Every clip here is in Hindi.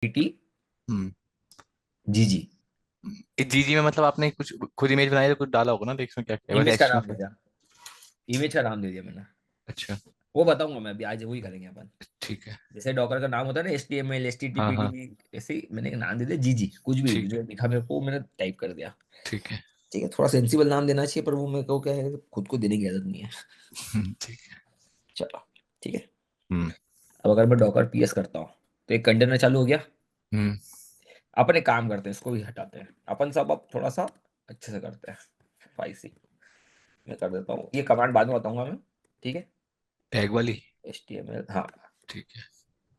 टी हम्म। जी जी। जीजी में मतलब आपने कुछ खुद इमेज बनाई तो कुछ डाला होगा ना, देख इसमें क्या क्या है, बस इमेज का नाम दे HTML। दिया, इमेज का नाम दे दिया मैंने। अच्छा। वो बताऊंगा मैं अभी, आज वही करेंगे अपन। ठीक है। जैसे डॉकर का नाम होता है ना, H T M L, H T T हाँ पी हाँ। डी, ऐसे ही मैंने एक नाम दे दिया जी जी, कुछ भी ठीक जो लिखा मेरे को वो मैंने टाइप कर दिया। ठीक है। ठीक है, थोड़ा सेंसिबल नाम देना चाहिए, पर वो मेरे को क्या है, खुद को देने की आदत नहीं है। ठीक है। चलो ठीक है। हम्म अब अगर मैं डॉकर पी एस करता हूँ तो एक कंटेनर चालू हो गया। हम्म। अपन एक काम करते हैं, इसको भी हटाते हैं अपन सब, अब थोड़ा सा अच्छे से करते हैं। फाइव सी मैं कर देता हूँ, ये कमांड बाद में बताऊंगा मैं। ठीक है। टैग वाली। एच टी एम एल, हाँ, ठीक है।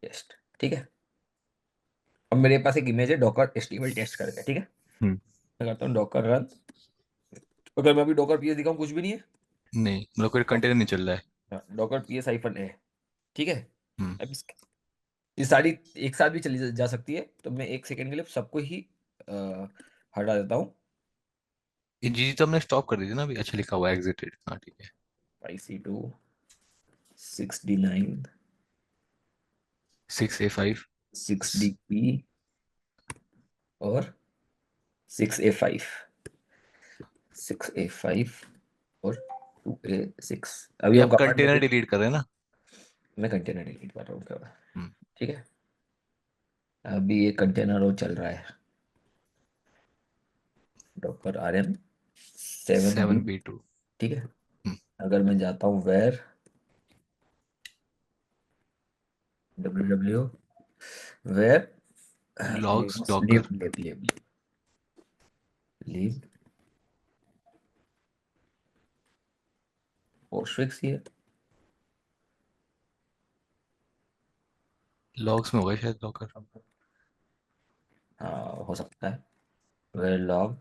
टेस्ट। ठीक है। अब मेरे पास एक इमेज है Docker H T M L test करके, ठीक है। हम्म। मैं करता हूँ डॉकर रन। अगर मैं अभी डॉकर पी एस दिखाऊँ, कुछ भी नहीं है। नहीं मतलब कोई कंटेनर नहीं चल रहा है। डॉकर पी एस हाइफन है। ठीक है। हम्म। अब ये सारी एक साथ भी चली जा सकती है, तो मैं एक सेकंड के लिए सबको ही अ, हटा देता हूँ। ये जीजी तो हमने स्टॉप कर दी थी ना अभी, अच्छा लिखा हुआ है एग्जिटेड, हाँ ठीक है। आई सी टू 6D9 6A5। 6DP और 6A5, 6A5 और 2A6। अभी ये हम आप कमांड कंटेनर देते, डिलीट कर रहे हैं ना। मैं कंटेनर डिलीट कर रहा हूँ क्या। हम्म। ठीक है। अभी ये कंटेनर वो चल रहा है, डॉकर RM7B। 7B2। ठीक है। अगर मैं जाता हूँ where www where logs leave Docker. Leave leave leave postfix ये। लॉग्स में होगा शायद डॉकर। हाँ हो सकता है। वेर लॉग,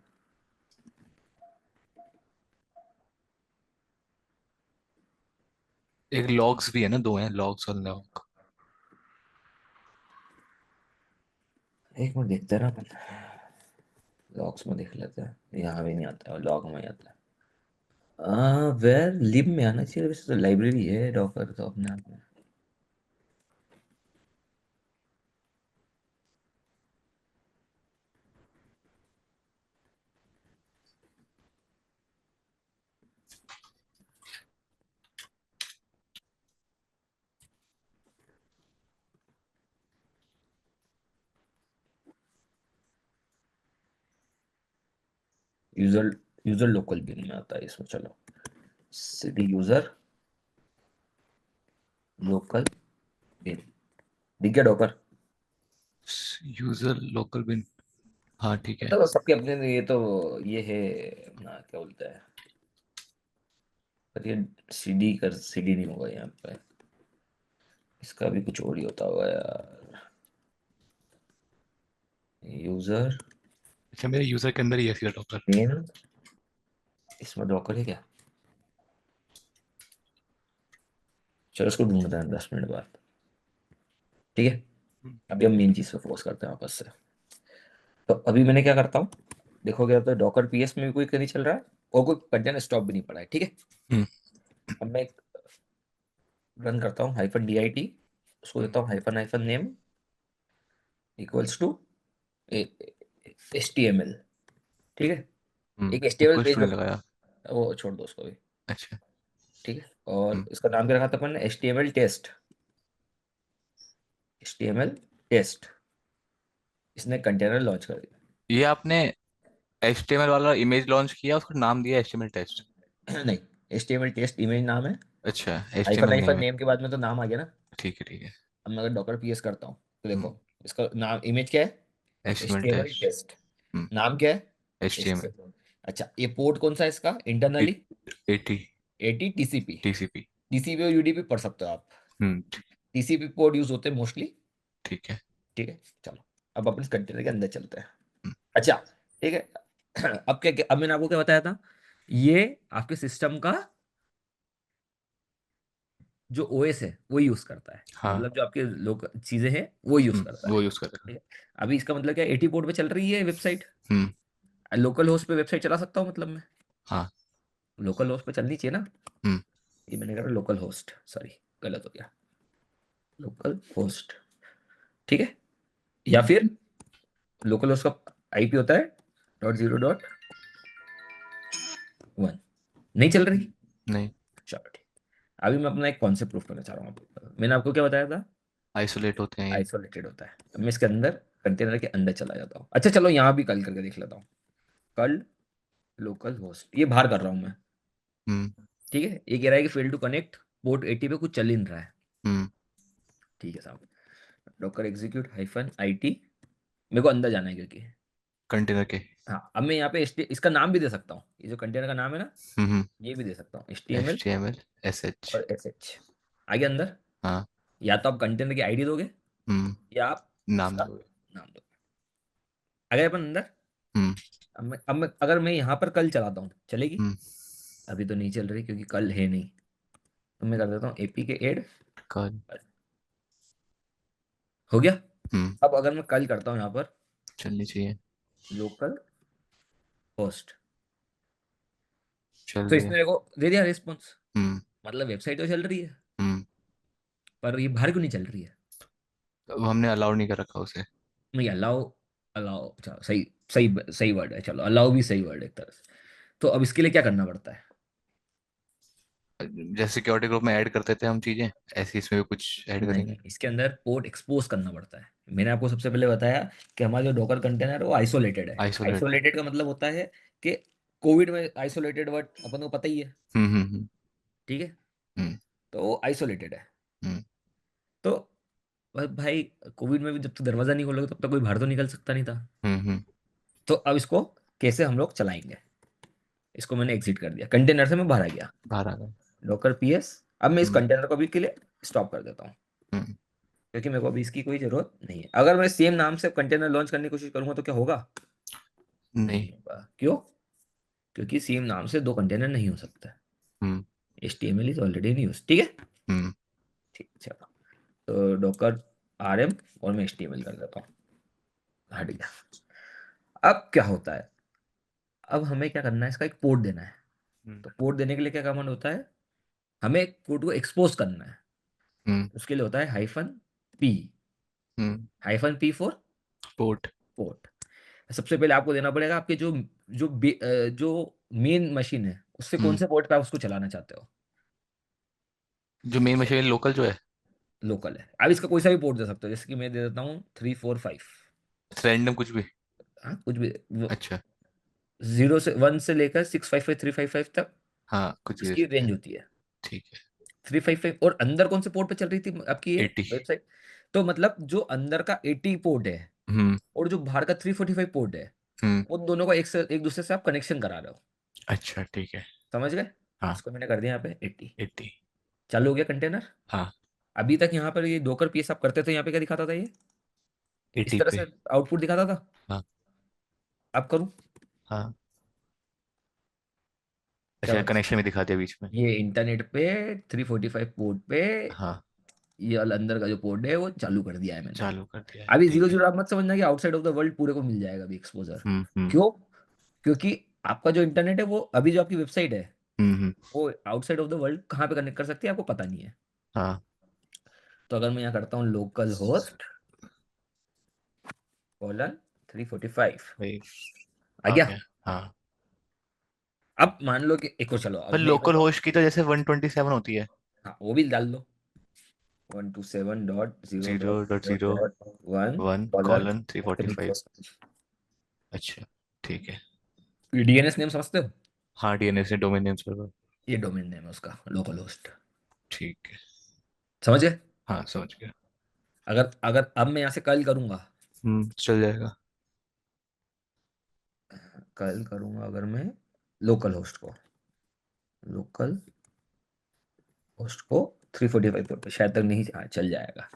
एक लॉग्स भी है ना, दो हैं लॉग्स और लॉग। एक मिनट देखते हैं ना अपन, लॉग्स में देख लेते हैं, यहाँ भी नहीं आता है, लॉग में ही आता है। वेर लिब में आना चाहिए, वैसे तो लाइब्रेरी है डॉकर तो अपने आप में। यूजर यूजर लोकल बिन में आता है इसमें, चलो cd यूजर लोकल बिन, दिख गया डॉकर। यूजर लोकल बिन। हाँ ठीक है। मतलब सबके अपने, ये तो ये है ना, क्या बोलते हैं, पर ये सीडी नहीं होगा यहाँ पे, इसका भी कुछ और ही होता होगा यार। यूजर अच्छा मेरे यूजर के अंदर ही है सीधा डॉकर। बिन, इसमें डॉकर है क्या। चलो इसको ढूंढते हैं 10 मिनट बाद। ठीक है। अभी हम मेन चीज पे फोकस करते हैं वापस से। तो अभी मैंने क्या करता हूँ, देखोगे तो डॉकर पीएस में भी कोई नहीं चल रहा है, और कोई कंटेनर स्टॉप भी नहीं पड़ा है। ठीक है। हम्म। अब मैं रन करता हूँ -dit, उसको देता हूँ hyphen hyphen name equals to HTML। ठीक है। एक HTML कुछ पेज मैंने बना, लगाया। वो छोड़ दो उसको भी। अच्छा। ठीक है। और हम्म। इसका नाम क्या रखा था अपन ने, HTML टेस्ट, HTML टेस्ट। इसने कंटेनर लॉन्च कर ये आपने HTML वाला इमेज लॉन्च किया, उसका नाम दिया HTML टेस्ट। दिया। नहीं, HTML टेस्ट इमेज नाम है, अच्छा हाइफन HTML हाइफन नेम है। नेम के बाद में तो नाम आ गया ना। ठीक है ठीक है। अब मैं अगर डॉकर पीएस करता हूँ तो हम्म। देखो, इसका नाम इमेज क्या है, HTML HTML टेस्ट। टेस्ट। नाम क्या है, HTML। HTML। अच्छा, ये पोर्ट कौन सा है इसका इंटरनली, 80 80 TCP। TCP। TCP और यूडीपी पढ़ सकते हो आप, हम्म। TCP पोर्ट यूज होते हैं मोस्टली। ठीक है। ठीक है। चलो अब अपन इस कंटेनर के अंदर चलते हैं। हम्म। अच्छा ठीक है। अब अब मैंने आपको क्या बताया था, ये आपके सिस्टम का जो ओएस है वो यूज करता है, हाँ। मतलब जो आपके लोग चीजें हैं वो यूज करता है। वो यूज करेगा। ठीक है। अभी इसका मतलब क्या, 80 पोर्ट पे चल रही है वेबसाइट, हम्म। लोकल होस्ट पे वेबसाइट चला सकता हूँ मतलब मैं, हाँ। लोकल होस्ट पे चलनी चाहिए ना। हम्म। ये मैंने कहा लोकल होस्ट, सॉरी गलत हो गया, लोकल होस्ट। ठीक है। या फिर लोकल होस्ट का आईपी होता है .0.1। नहीं चल रही? नहीं, चलो ठीक। अभी मैं अपना एक कॉन्सेप्ट प्रूफ करना चाह रहा हूँ आपको। मैंने आपको क्या बताया था? आइसोलेट होते हैं ये। आइसोलेटेड होता है। अब मैं इसके अंदर, कंटेनर के अंदर चला जाता हूँ। अच्छा चलो यहाँ भी कल करके देख लेता हूँ। कल लोकल होस्ट, ये बाहर कर रहा हूँ मैं। हम्म। ठीक है, ये कह रहा है कि फेल टू कनेक्ट पोर्ट 80 पे कुछ चल ही नहीं रहा है। हम्म। ठीक है साहब, डॉकर एग्जीक्यूट -IT। मेरे को अंदर जाना है क्योंकि, कंटेनर के। हाँ अब मैं यहाँ पे इसका नाम भी दे सकता हूँ, ये जो कंटेनर का नाम है ना, हम्म। ये भी दे सकता हूँ, H HTML T M L S H. और SH। आगे अंदर, हाँ। या तो आप कंटेनर की आईडी दोगे, हम्म। या आप नाम उसका दोगे। नाम दोगे। अगर अपन अंदर, हम्म। अब मैं अगर मैं यहाँ पर कल चलाता हूँ, चलेगी? हम्म। अभी तो नहीं चल रही क्योंकि कल है नहीं। तो मैं कर देता हूँ AP के ऐड। कल। हो गया। हम्म। अब अगर मैं कल करता हूँ यहाँ पर चलनी चाहिए। लोकल होस्ट, चल तो रही इसने है। मेरे को दे दिया रिस्पॉन्स। हम्म। मतलब वेबसाइट तो चल रही है, हम्म। पर ये बाहर क्यों नहीं चल रही है? अब हमने अलाउ नहीं कर रखा उसे। नहीं, अलाउ, अलाउ, अच्छा सही, सही सही वर्ड है, चलो अलाउ भी सही वर्ड है एक तरह से। तो अब इसके लिए क्या करना पड़ता है? जैसे सिक्योरिटी ग्रुप में ऐड करते थे हम चीजें, ऐसे इसमें भी कुछ ऐड नहीं, करेंगे। इसके अंदर पोर्ट एक्सपोज करना पड़ता है। मैंने आपको सबसे पहले बताया कि हमारा जो डॉकर कंटेनर है वो आइसोलेटेड है। आइसोलेट। आइसोलेटेड का मतलब होता है कि कोविड में आइसोलेटेड वर्ड अपन को पता ही है। हम्म। हम्म। ठीक है, हम्म। तो वो आइसोलेटेड है। हम्म। तो भाई, कोविड में भी जब तक दरवाजा नहीं खोलोगे तब तक कोई बाहर तो निकल सकता नहीं था। हम्म। हम्म। तो अब इसको कैसे हम लोग चलाएंगे? इसको मैंने एग्जिट कर दिया, कंटेनर से मैं बाहर आ गया। बाहर आ गए। Docker PS। अब मैं इस हम्म। कंटेनर को भी के लिए स्टॉप कर देता हूँ, हम्म। क्योंकि मेरे को अभी इसकी कोई जरूरत नहीं है। अगर मैं सेम नाम से कंटेनर लॉन्च करने की कोशिश करूंगा तो क्या होगा? नहीं। नहीं होगा। क्यों? क्योंकि सेम नाम से दो कंटेनर नहीं हो सकता। हम्म। HTML is already in use. ठीक है, हम्म। ठीक, चलो। तो डॉकर RM और मैं HTML कर देता हूँ। हट गया। अब क्या होता है? अब हमें क्या करना है, इसका एक पोर्ट देना है। हम्म। तो पोर्ट देने के लिए क्या कमांड होता है? हमें कोड को एक्सपोज करना है। हम्म। उसके लिए होता है -P। Hmm. -P for port. Port. सबसे पहले आपको देना पड़ेगा आपके जो मेन मशीन है उससे कौन हम्म। से पोर्ट पे आप उसको चलाना चाहते हो। जो मेन मशीन लोकल जो है। लोकल है, आप इसका कोई सा भी पोर्ट दे सकते हो, जैसे कि मैं दे देता हूँ 345। रैंडम कुछ भी। हाँ कुछ भी, अच्छा। 0 से 1 से लेकर 655 355 तक हाँ, कुछ भी दे इसकी सकते रेंज हैं। होती है। ठीक है। 355। और अंदर कौन से पोर्ट पे चल रही थी आपकी ये 80। वेबसाइट? तो मतलब जो अंदर का 80 पोर्ट है हम्म। और जो बाहर का 345 पोर्ट है, हम्म। उन दोनों को एक दूसरे से आप कनेक्शन करा रहे हो। अच्छा, ठीक है। समझ गए? हाँ। इसको मैंने कर दिया यहाँ पे 80। 80। चालू हो गया कंटेनर। हाँ। अभी तक यहाँ पर ये डोकर PS आप करते थे, यहाँ पे क्या दिखाता था ये? इस 80 तरह पे। से आउटपुट दिखाता था। हाँ। अब करूँ? हाँ। क्या अच्छा, होता है? कनेक्शन भी दिखा दिया बीच में। ये इंटरनेट पे 345 पोर्ट पे, हाँ। ये अंदर का जो पोर्ट है वो चालू कर दिया है मैंने। चालू कर दिया है, अभी जीरो ठीक है। जीरो आप मत समझना कि आउटसाइड ऑफ द वर्ल्ड पूरे को मिल जाएगा अभी एक्सपोजर। हम्म। हम्म। क्यों? क्योंकि आपका जो इंटरनेट है वो, अभी जो आपकी वेबसाइट है हम्म। हम्म। वो आउटसाइड ऑफ द वर्ल्ड कहाँ पे कनेक्ट कर सकती है आपको पता नहीं है। हाँ। तो अगर मैं यहाँ करता हूँ लोकल होस्ट :345, वही। आ आ गया। गया। हाँ। अब मान लो कि एक और, चलो पर अब मैं लोकल होस्ट की तो जैसे 127 होती है। हाँ वो भी डाल दो। 127.0 zero dot dot dot zero dot one one colon colon 345। 345। अच्छा, ठीक है। DNS नेम समझते हो? हाँ, डीएनएस डोमेन नेम सर्वर। ये डोमेन नेम है उसका, लोकल होस्ट। ठीक है। समझ गए? हाँ, समझ गया। अगर अगर अब मैं यहाँ से कल करूंगा, चल जाएगा। कल करूंगा अगर मैं लोकल होस्ट को, लोकल होस्ट को 345 पे, शायद तक नहीं, हाँ चल जाएगा।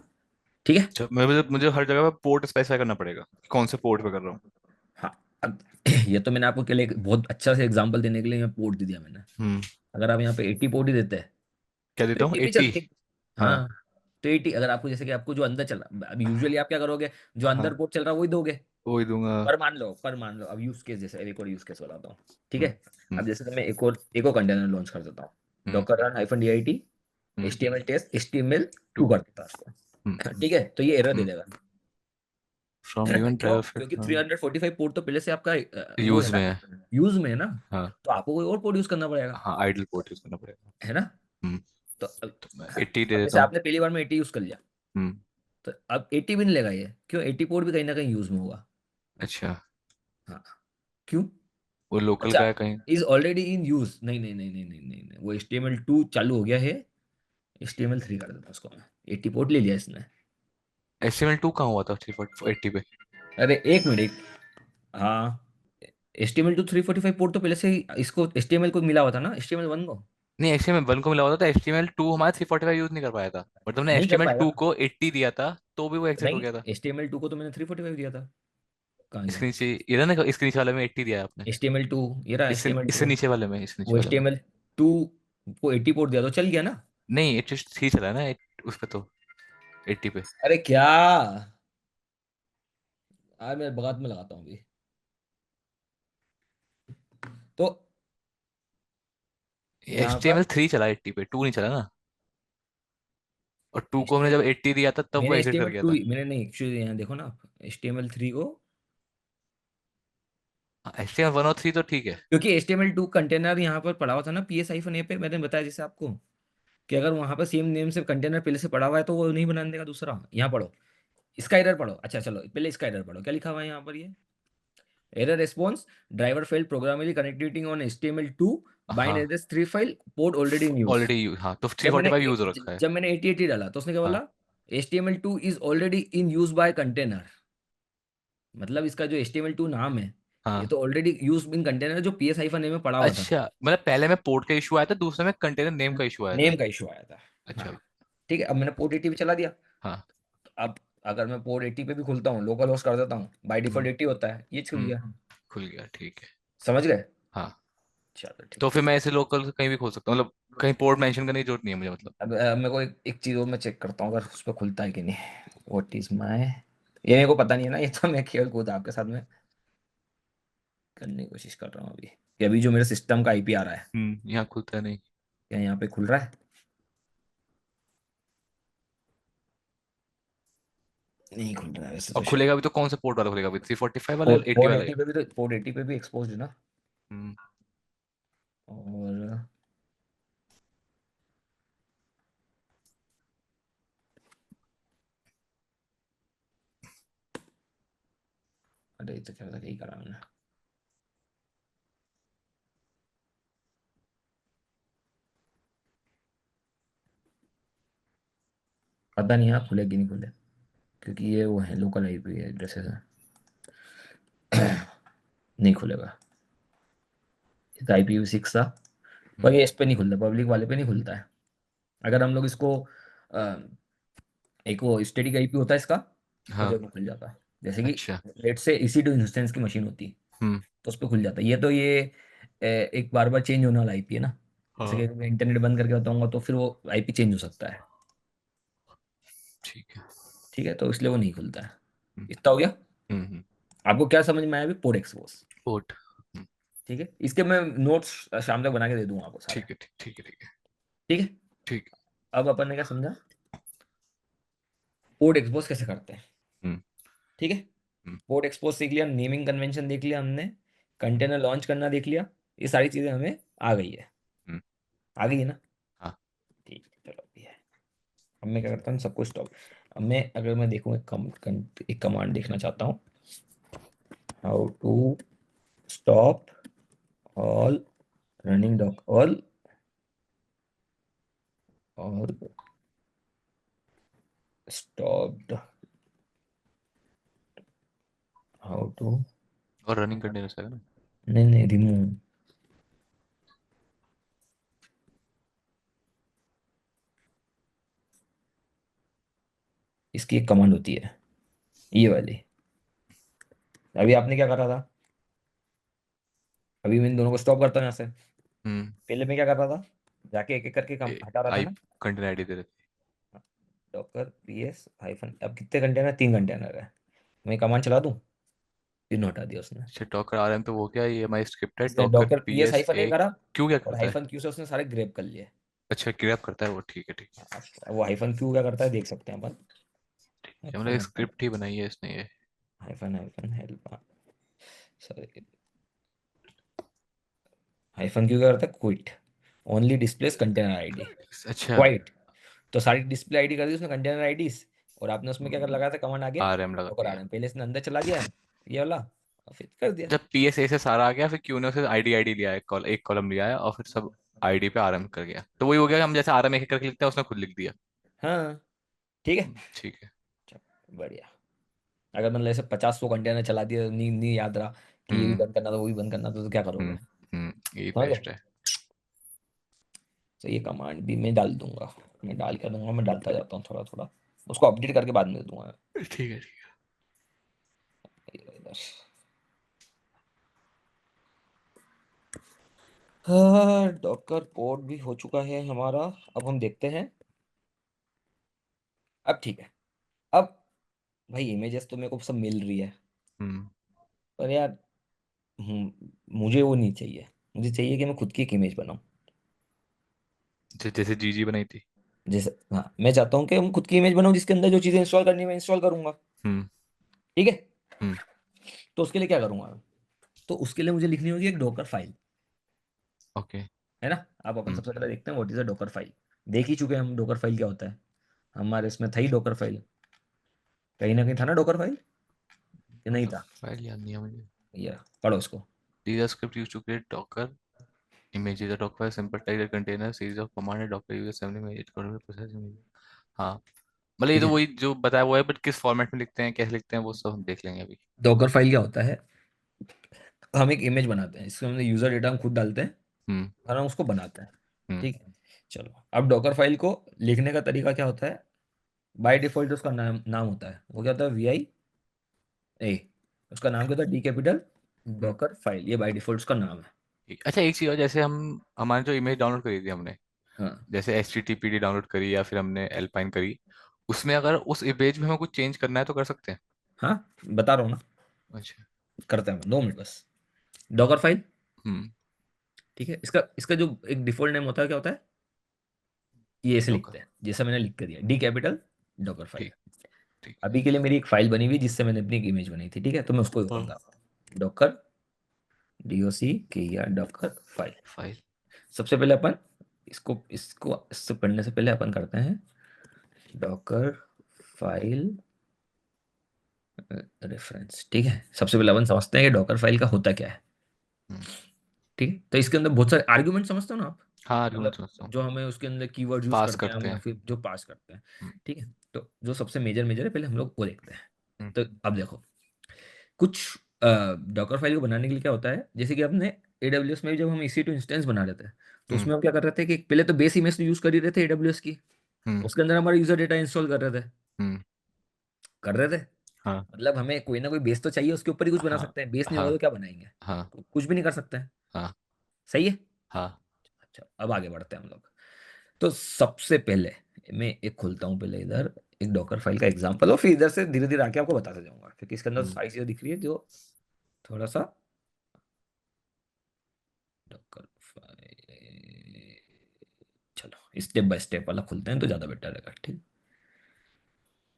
ठीक है। अच्छा, मैं मुझे हर जगह पे पोर्ट स्पेसिफाई करना पड़ेगा कि कौन से पोर्ट पे कर रहा हूँ। हाँ, अब ये तो मैंने आपको के लिए एक बहुत अच्छा से एग्जांपल देने के लिए यहाँ पोर्ट दे दिया मैंने। अगर आप यहाँ पे 80 पोर्ट ही देते हैं क्या तो देता हूँ, 80 भी 80। चलती। हाँ। हाँ, तो 80 अगर आपको, जैसे कि आपको जो अंदर चल रहा, अब यूजुअली आप क्या करोगे, जो अंदर हाँ, पोर्ट चल रहा है वही दोगे। वही दूंगा। पर मान लो अब यूज केस, जैसे एक और यूज केस बताता हूँ। ठीक हम्म। है। हम्म। अब जैसे तो मैं एक और कंटेनर लॉन्च कर देता हूँ, hmm. Docker run -dit hmm. HTML test HTML2 two. कर देता हूँ हम्म। उसको। ठीक है, तो ये एरर दे हम्म। देगा। फ्रॉम गिवन क्यों? ड्राइवर क्योंकि फिर 345 पोर्ट तो पहले से आपका वो है यूज ना, में है। यूज में है ना, हाँ। तो आपको कोई और पोर्ट यूज करना पड़ेगा, हाँ, आइडल पोर्ट यूज करना पड़ेगा। है ना। हम्म। तो तो मैं 80 दे अब देता जैसे हूँ। आपने पहली बार में 80 यूज कर लिया, हम्म। तो अब 80 भी नहीं लेगा ये, क्यों? 80 पोर्ट भी कहीं ना कहीं यूज में होगा। अच्छा। हाँ, क्यों? वो लोकल अच्छा, का है कहीं? इज ऑलरेडी इन यूज, नहीं नहीं नहीं नहीं नहीं नहीं नहीं, वो HTML2 चालू हो गया है, HTML3 कर देता हूँ उसको मैं। 80 पोर्ट ले लिया इसने। HTML2 कहाँ हुआ था 380 पे? अरे एक मिनट, हाँ, HTML2 345 पोर्ट तो पहले से ही इसको HTML को मिला हुआ था ना, HTML1 को। नहीं, HTML1 को मिला हुआ था, HTML2 हमारा 345 यूज नहीं कर पाया था, मतलब ने नहीं कर पाएगा, HTML2 को 80 दिया था तो भी वो एग्जिट हो नहीं, गया था। HTML2 को तो मैंने 345 दिया था, कहाँ इसके गया? नीचे ये रहा ना, इसके नीचे वाले में 80 दिया है आपने। HTML2, ये रहा इससे इससे HTML2, नीचे वाले में, इससे नीचे वो वाले में। HTML2 को 80 पोर्ट दिया तो चल गया ना। नहीं, 83 चला है ना उस पे तो, 80 पे। अरे क्या, आज मैं बगात में लगाता हूँ अभी। तो यहाँ पर HTML3 चला 80 पे, 2 नहीं चला ना। और 2 को हमने HTML, जब 80 दिया था तब वो मैंने एग्जिट कर गया HTML2, था। मैंने नहीं, एक्चुअली यहाँ देखो ना आप, HTML3 को, हाँ, HTML1 और 3 तो ठीक है। क्योंकि HTML2 कंटेनर यहाँ पर पड़ा हुआ था ना PS-A पे, मैंने बताया जैसे आपको, कि अगर वहां पर सेम नेम से कंटेनर पहले से पड़ा हुआ है तो वो नहीं बनाने देगा दूसरा। यहाँ पढ़ो, इसका एरर पढ़ो, अच्छा चलो पहले इसका एरर पढ़ो, क्या लिखा हुआ है यहाँ पर ये, error response, driver failed programmably connectivity on HTML2 bind हाँ, address 3 file port already in use. Already use, हाँ तो 345 यूज हो रखा है। जब मैंने 8080 डाला तो उसने क्या हाँ। बोला, HTML2 is already in use by container, मतलब इसका जो HTML2 नाम है, ये हाँ। तो ऑलरेडी यूज इन कंटेनर जो PS-A में पड़ा हुआ था। अच्छा, मतलब पहले में पोर्ट का इशू आया था, दूसरे में कंटेनर नेम का इशू आया था। नेम का इशू आया था। अच्छा। हाँ, ठीक है, अब मैंने पोर्ट 80 पे चला दिया। हाँ। तो अब अगर मैं पोर्ट 80 पे भी खुलता हूँ, लोकल होस्ट कर देता हूँ, बाय डिफॉल्ट हम्म। 80 होता है, ये खुल हम्म। गया। खुल गया, ठीक है। समझ गए? हाँ। चलो तो ठीक है। फिर मैं ऐसे लोकल कहीं भी खोल सकता हूँ, मतलब कहीं पोर्ट मेंशन करने की जरूरत नहीं है मुझे, मतलब। अब मेरे को एक चीज़ और मैं चेक करता हूँ, अगर उस पर खुलता है कि नहीं। व्हाट इज माई, ये मेरे को पता नहीं है ना, ये तो मैं खेल कूद आपके साथ में करने की कोशिश कर रहा हूँ अभी, कि अभी जो मेरे सिस्टम का IP आ रहा है, यहाँ खुलता नहीं। क्या यहाँ पे खुल रहा है? नहीं खुल रहा है वैसे और तो शायद। खुलेगा भी तो कौन सा पोर्ट वाला खुलेगा अभी, 345 वाला या पोर्ट 80 पोर्ट वाला? 80 पे भी, तो पोर्ट 80 पे भी एक्सपोज है ना। हम्म। और अरे ये तो क्या था, यही करा मैंने, पता नहीं यार खुले कि नहीं खुले, क्योंकि ये वो है लोकल IP एड्रेसेस है। नहीं खुलेगा, ये तो IPv6 था, पर हम्म। ये इस पे नहीं खुलता, पब्लिक वाले पे नहीं खुलता है। अगर हम लोग इसको एक वो स्टैटिक IP होता है इसका, तो हाँ। जरूर खुल जाता है। जैसे कि अच्छा। लेट से EC2 इंस्टेंस की मशीन होती है, हम्म। तो उस पर खुल जाता है। ये तो ये एक बार बार चेंज होने वाला IP है ना, जैसे हाँ। कि मैं इंटरनेट बंद करके बताऊंगा तो फिर वो IP चेंज हो सकता है। ठीक है। ठीक है, तो इसलिए वो नहीं खुलता है। हम्म। इतना हो गया। हम्म। आपको क्या समझ में आया अभी? Port expose. पोर्ट। ठीक है, इसके मैं नोट्स शाम तक बना के दे दूंगा आपको सारे। ठीक है, ठीक, ठीक है, ठीक है। ठीक है, ठीक है। अब अपन ने क्या समझा, पोर्ट एक्सपोज कैसे करते हैं। हम्म। ठीक है, हम्म। पोर्ट एक्सपोज सीख लिया, नेमिंग कन्वेंशन देख लिया हमने, कंटेनर लॉन्च करना देख लिया, ये सारी चीजें हमें आ गई है, हम्म। आ गई है ना। हाँ। ठीक है, चलो अभी है। अब मैं क्या करता हूँ, सबको स्टॉप। अब मैं अगर मैं देखूँ एक कमांड देखना चाहता हूँ, how to stop all running dock all, और स्टॉप, हाउ टू, और रनिंग कंटिन्यूस है ना? नहीं नहीं, रिमूव, इसकी एक कमांड होती है, ये वाली। अभी आपने क्या करा था, अभी मैं इन दोनों को स्टॉप करता हूँ यहाँ से। हम्म। पहले मैं क्या कर रहा था, जाके एक एक करके काम हटा रहा था आई ना। कंटेनर आईडी दे देते। डॉकर PS-, अब कितने कंटेनर, 3 कंटेनर है, मैं कमांड चला दूं, तीनों हटा दिया उसने। अच्छा, डॉकर आरएम पे वो क्या है, ये हमारी स्क्रिप्ट है, इसने Docker Docker P PS S -A ए करा, क्यों क्या और करता है? -Q से उसने सारे ग्रेप कर लिए। अच्छा, ग्रैब करता है वो, ठीक है, ठीक है। वो -Q क्या करता है देख सकते हैं अपन। ठीक है, मतलब स्क्रिप्ट ही बनाई है इसने ये। Hyphen hyphen help, sorry, hyphen क्यों करता है, quit only displace container ID, अच्छा। क्वाइट। तो सारी डिस्प्ले आईडी कर दी उसने कंटेनर आईडीज, और आपने उसमें क्या कर लगाया था, कमांड आगे आर एम लगा डॉकर दिया। आरएम, पहले इसने अंदर चला दिया ये वाला और फिर कर दिया। जब पीएसए से सारा आ गया, फिर क्यू ने उसे आईडी आईडी लिया, एक कॉलम लिया है, और फिर सब आईडी पे आरएम कर गया, तो वही हो गया कि हम जैसे आरएम एक एक करके लिखते हैं, उसने खुद लिख दिया। हाँ ठीक है। ठीक है। चलो, बढ़िया। अगर मतलब ऐसे 50 100 कंटेनर चला दिया, नहीं नहीं याद रहा कि ये भी हम्म। बंद करना था वो भी बंद करना था, तो क्या करोगे। हम्म। यही समझ गए। बेस्ट है। तो ये कमांड भी मैं डाल दूंगा, मैं डाल कर दूंगा, मैं डालता जाता हूँ थोड़ा थोड़ा, उसको अपडेट करके बाद में दे दूंगा। ठीक है, ठीक ये इधर। हाँ, डॉकर कोड भी हो चुका है हमारा। अब हम देखते हैं। अब ठीक है। अब भाई इमेजेस तो मेरे को सब मिल रही है, है। हम्म। पर यार मुझे वो नहीं चाहिए। मुझे चाहिए कि मैं खुद की एक इमेज बनाऊं। जैसे जीजी बनाई थी। जैसे हाँ, मैं चाहता हूँ कि हम खुद की इमेज बनाऊं जिसके अंदर जो चीज़ें इंस्टॉल करनी है मैं इंस्टॉल करूंगा। हम्म। ठीक है। हम्म। तो उसके लिए क्या करूंगा मैं, तो उसके लिए मुझे लिखनी होगी एक डॉकर फाइल, ओके। है ना। आप अपन हम्म। सबसे पहले देखते हैं what is a Docker file. देख ही चुके हैं हम डॉकर फाइल क्या होता है, हमारे इसमें था ही डॉकर फाइल, कहीं ना कहीं था ना डॉकर फाइल, कि नहीं तो था। फाइल याद नहीं है मुझे। ये पढ़ो उसको। These are script used to create Docker images. A Docker is simple text container series of command and Docker uses assembly image control process image. हाँ, मतलब ये ठीक तो है। वही जो बताया वो है, बट किस फॉर्मेट में लिखते हैं, कैसे लिखते हैं, वो सब हम देख लेंगे अभी। डॉकर फाइल क्या होता है, हम एक इमेज बनाते हैं, इसके अंदर यूजर डेटा हम खुद डालते हैं हम्म। और हम उसको बनाते हैं। हम्म। ठीक है। चलो, अब डॉकर फाइल को लिखने का तरीका क्या होता है, बाय डिफॉल्ट उसका नाम नाम होता है, वो क्या होता है, VI A, उसका नाम क्या होता है, डी कैपिटल हम्म। डॉकर फाइल, ये बाय डिफॉल्ट उसका नाम है। अच्छा, एक चीज और, जैसे हम हमारे जो इमेज डाउनलोड करी थी हमने, हाँ जैसे HTTPD डाउनलोड करी या फिर हमने एल्पाइन करी, उसमें अगर उस इमेज में हमें कुछ चेंज करना है तो कर सकते हैं। हाँ, बता रहा हूँ ना, अच्छा। करते हैं 2 मिनट बस। डॉकर फाइल, हम्म। ठीक है, इसका इसका जो एक डिफॉल्ट नेम होता है क्या होता है, ये ऐसे डॉकर। लिखते हैं जैसा मैंने लिख कर दिया, डी कैपिटल डॉकर फाइल। ठीक। ठीक है। अभी के लिए मेरी एक फाइल बनी हुई जिससे मैंने अपनी एक इमेज बनाई थी, ठीक है, तो मैं उसको ओपन कर हाँ। रहा हूँ, डॉकर DOC की या डॉकर फाइल। फाइल। सबसे पहले अपन इसको इसको इससे पढ़ने से पहले अपन करते हैं डॉकर फाइल रेफरेंस। ठीक है, सबसे पहले अपन समझते हैं कि डॉकर फाइल का होता क्या है। हम्म। ठीक है, तो इसके अंदर बहुत सारे आर्ग्यूमेंट समझते हो ना आप, हाँ, आर्गुमेंट मतलब समझता हूँ। जो हमें उसके अंदर कीवर्ड यूज पास करते हैं हम करते या हैं। फिर जो पास करते हैं। हम्म। ठीक है, तो जो सबसे मेजर मेजर है पहले हम लोग वो देखते हैं। हम्म। तो अब देखो, कुछ डॉकर फाइल को बनाने के लिए क्या होता है, जैसे कि अपने AWS में भी जब हम EC2 इंस्टेंस बना रहे थे, तो हम्म। उसमें हम क्या कर रहे थे कि पहले तो बेस इमेज तो यूज कर ही रहे थे AWS की, हम्म। उसके अंदर हमारा यूजर डेटा इंस्टॉल कर रहे थे, हम्म। कर रहे थे। हाँ। मतलब हमें कोई ना कोई बेस तो चाहिए, उसके ऊपर ही कुछ बना हाँ। सकते हैं, बेस नहीं होगा हाँ। तो क्या बनाएंगे, हाँ। कुछ भी नहीं कर सकते हैं। हाँ। सही है। हाँ। अच्छा, अब आगे बढ़ते हैं हम लोग। तो सबसे पहले मैं एक खोलता हूँ पहले इधर एक डॉकर फाइल का एग्जांपल, और फिर इधर से धीरे धीरे आके आपको बताते जाऊंगा, क्योंकि इसके अंदर हम्म। सारी चीजें दिख रही है जो थोड़ा सा। डॉकर फाइल, चलो स्टेप बाय स्टेप वाला खुलते हैं तो ज्यादा बेटर रहेगा। ठीक,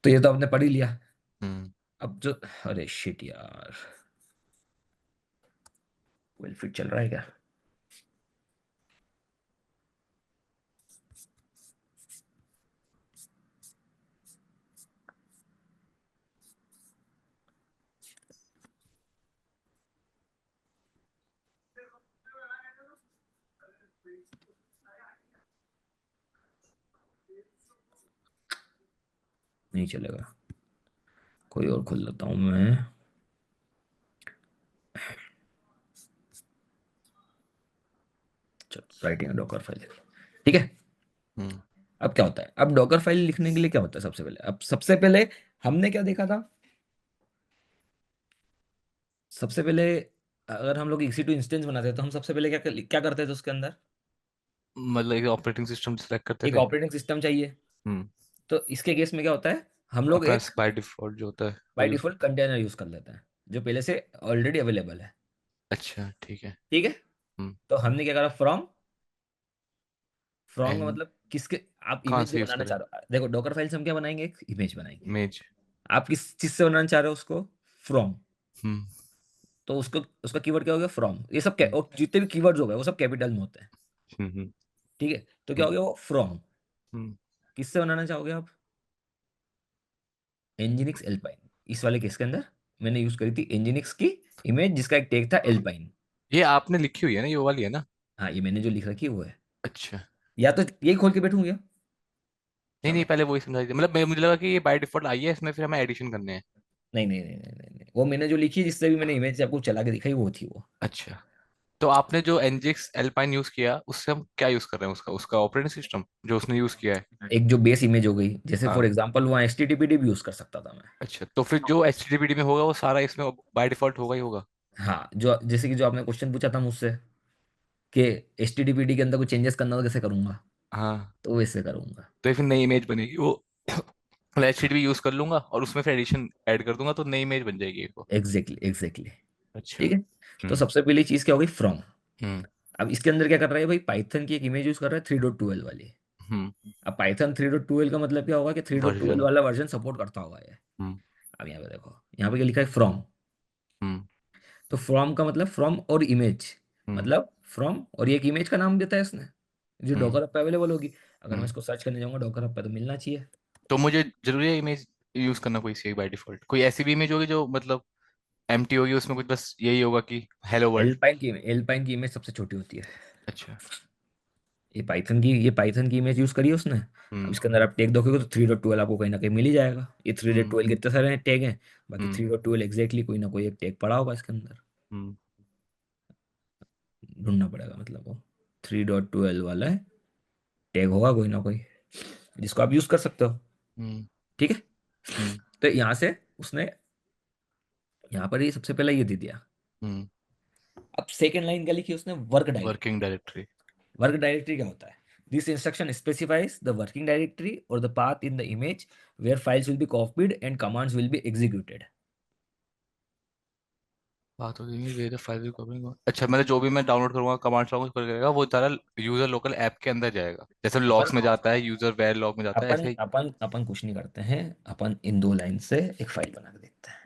तो ये तो आपने पढ़ ही लिया। हम्म। अब जो, अरे शिट यार, वेल फिट चल रहा है क्या, नहीं चलेगा, कोई और खोल लेता हूँ मैं। चलो राइटिंग डॉकर फाइल, ठीक है। हम्म। अब क्या होता है, अब डॉकर फाइल लिखने के लिए क्या होता है, सबसे पहले, अब सबसे पहले हमने क्या देखा था, सबसे पहले अगर हम लोग EC2 इंस्टेंस बनाते हैं तो हम सबसे पहले क्या क्या करते थे उसके अंदर, मतलब एक ऑपरेटिंग सिस्टम सेलेक्ट करते एक थे। ऑपरेटिंग सिस्टम चाहिए। हम्म। तो इसके केस में क्या होता है, हम लोग अपना एक बाय डिफॉल्ट जो होता है वो बाय यूज डिफॉल्ट करते कंटेनर यूज कर लेते हैं जो पहले से ऑलरेडी अवेलेबल है। हैं। अच्छा, ठीक है। ठीक है, हम्म। तो हमने क्या करा, फ्रॉम, फ्रॉम का एंड मतलब किसके, आप कहाँ इमेज जो से यूज बनाना करें? चाह रहे हो, देखो डॉकर फाइल से हम क्या बनाएंगे, एक इमेज बनाएंगे। इमेज। आप किस चीज से बनाना चाह रहे हो उसको, फ्रॉम, हम्म तो उसको उसका कीवर्ड क्या हो गया, फ्रॉम। ये सब हम्म और जितने भी कीवर्ड्स हो गए वो सब कैपिटल में होते हैं। हम्म ठीक है, तो क्या हो हम्म गया वो फ्रॉम। हम्म किससे बनाना चाहोगे आप, एनजिनिक्स एल्पाइन। इस वाले केस के अंदर मैंने यूज करी थी एनजिनिक्स की इमेज जिसका एक टैग था एल्पाइन। ये आपने लिखी हुई है ना, ये वो वाली है ना? हाँ, ये मैंने जो लिख रखी है वो है। अच्छा। या तो यही खोल के बैठूंगा। नहीं नहीं, चलो, पहले वही समझा दीजिए, मतलब मुझे लगा कि ये बाय डिफॉल्ट आई है, इसमें फिर हमें एडिशन करने हैं। नहीं नहीं नहीं नहीं नहीं नहीं, वो मैंने जो लिखी जिससे भी मैंने इमेज आपको चला के दिखाई वो थी वो। अच्छा, तो आपने जो एनजिक्स एल्पाइन यूज किया, उससे हम क्या यूज कर रहे हैं, उसका उसका ऑपरेटिंग सिस्टम जो उसने यूज किया है? एक जो बेस इमेज हो गई, जैसे फॉर हाँ। एग्जांपल वहाँ HTTPD भी यूज कर सकता था मैं। अच्छा, तो फिर जो HTTPD में होगा वो सारा इसमें बाय डिफॉल्ट होगा ही होगा। हाँ, जो जैसे कि जो आपने क्वेश्चन पूछा था मुझसे कि HTTPD के अंदर कोई चेंजेस करना हो तो कैसे करूंगा, हाँ, तो वैसे करूंगा। तो ये फिर नई इमेज बनेगी वो। मतलब HTTP यूज कर लूंगा और उसमें फिर एडिशन ऐड कर दूंगा, तो नई इमेज बन जाएगी एक वो। Exactly exactly. अच्छा। ठीक है, तो हम्म सबसे पहली चीज क्या हो गई, फ्रॉम। हम्म अब इसके अंदर क्या कर रहा है भाई, पाइथन की एक इमेज यूज कर रहा है 3.12 वाली। हम्म अब पाइथन 3.12 का मतलब क्या होगा कि 3.12 वर्जन। वाला वर्जन सपोर्ट करता होगा ये। हम्म अब यहाँ पे देखो, यहाँ पे क्या लिखा है, फ्रॉम। हम्म तो फ्रॉम का मतलब फ्रॉम और इमेज, हम्म मतलब फ्रॉम और ये एक इमेज का नाम देता है इसने, जो हम्म डॉकर अप पे अवेलेबल होगी। अगर मैं हम्म इसको सर्च करने जाऊंगा डॉकर अप पे तो मिलना चाहिए। तो मुझे जरूरी है इमेज यूज करना कोई सी बाय डिफॉल्ट? कोई ऐसी भी इमेज होगी जो मतलब एम्प्टी होगी, उसमें कुछ बस यही होगा कि हेलो वर्ल्ड? एल्पाइन की इमेज सबसे छोटी होती है। अच्छा। ये पाइथन की इमेज यूज करी है उसने। अब हम्म इसके अंदर आप टैग दोगे तो 3.12 आपको कहीं ना कहीं मिल ही जाएगा। ये थ्री डॉट हम्म ट्वेल्व कितने सारे टैग हैं, बाकी हम्म 3.12 एग्जैक्टली कोई ना कोई एक टैग पड़ा होगा इसके अंदर। हम्म ढूंढना पड़ेगा, मतलब वो 3.12 वाला है, टैग होगा कोई ना कोई जिसको आप यूज कर सकते हो। हम्म ठीक है, हम्म तो यहाँ से उसने यहाँ पर ये सबसे पहले ये दे दिया। हम्म अब सेकेंड लाइन क्या लिखी उसने, work working directory. Directory. Work directory क्या होता है, this instruction specifies the working directory और the path in the image where files will be copied and commands will be executed. बात होती है where the file will copy. अच्छा, मतलब जो भी मैं डाउनलोड करूंगा, कमांड चाहूंगा करेगा, वो सारा यूजर लोकल ऐप के अंदर जाएगा, जैसे अपन लॉग्स में जाता है, यूजर वेयर लॉग में जाता है, अपन ऐसे ही। अपन अपन कुछ नहीं करते हैं, अपन इन दो लाइन से एक फाइल बना के देखते हैं।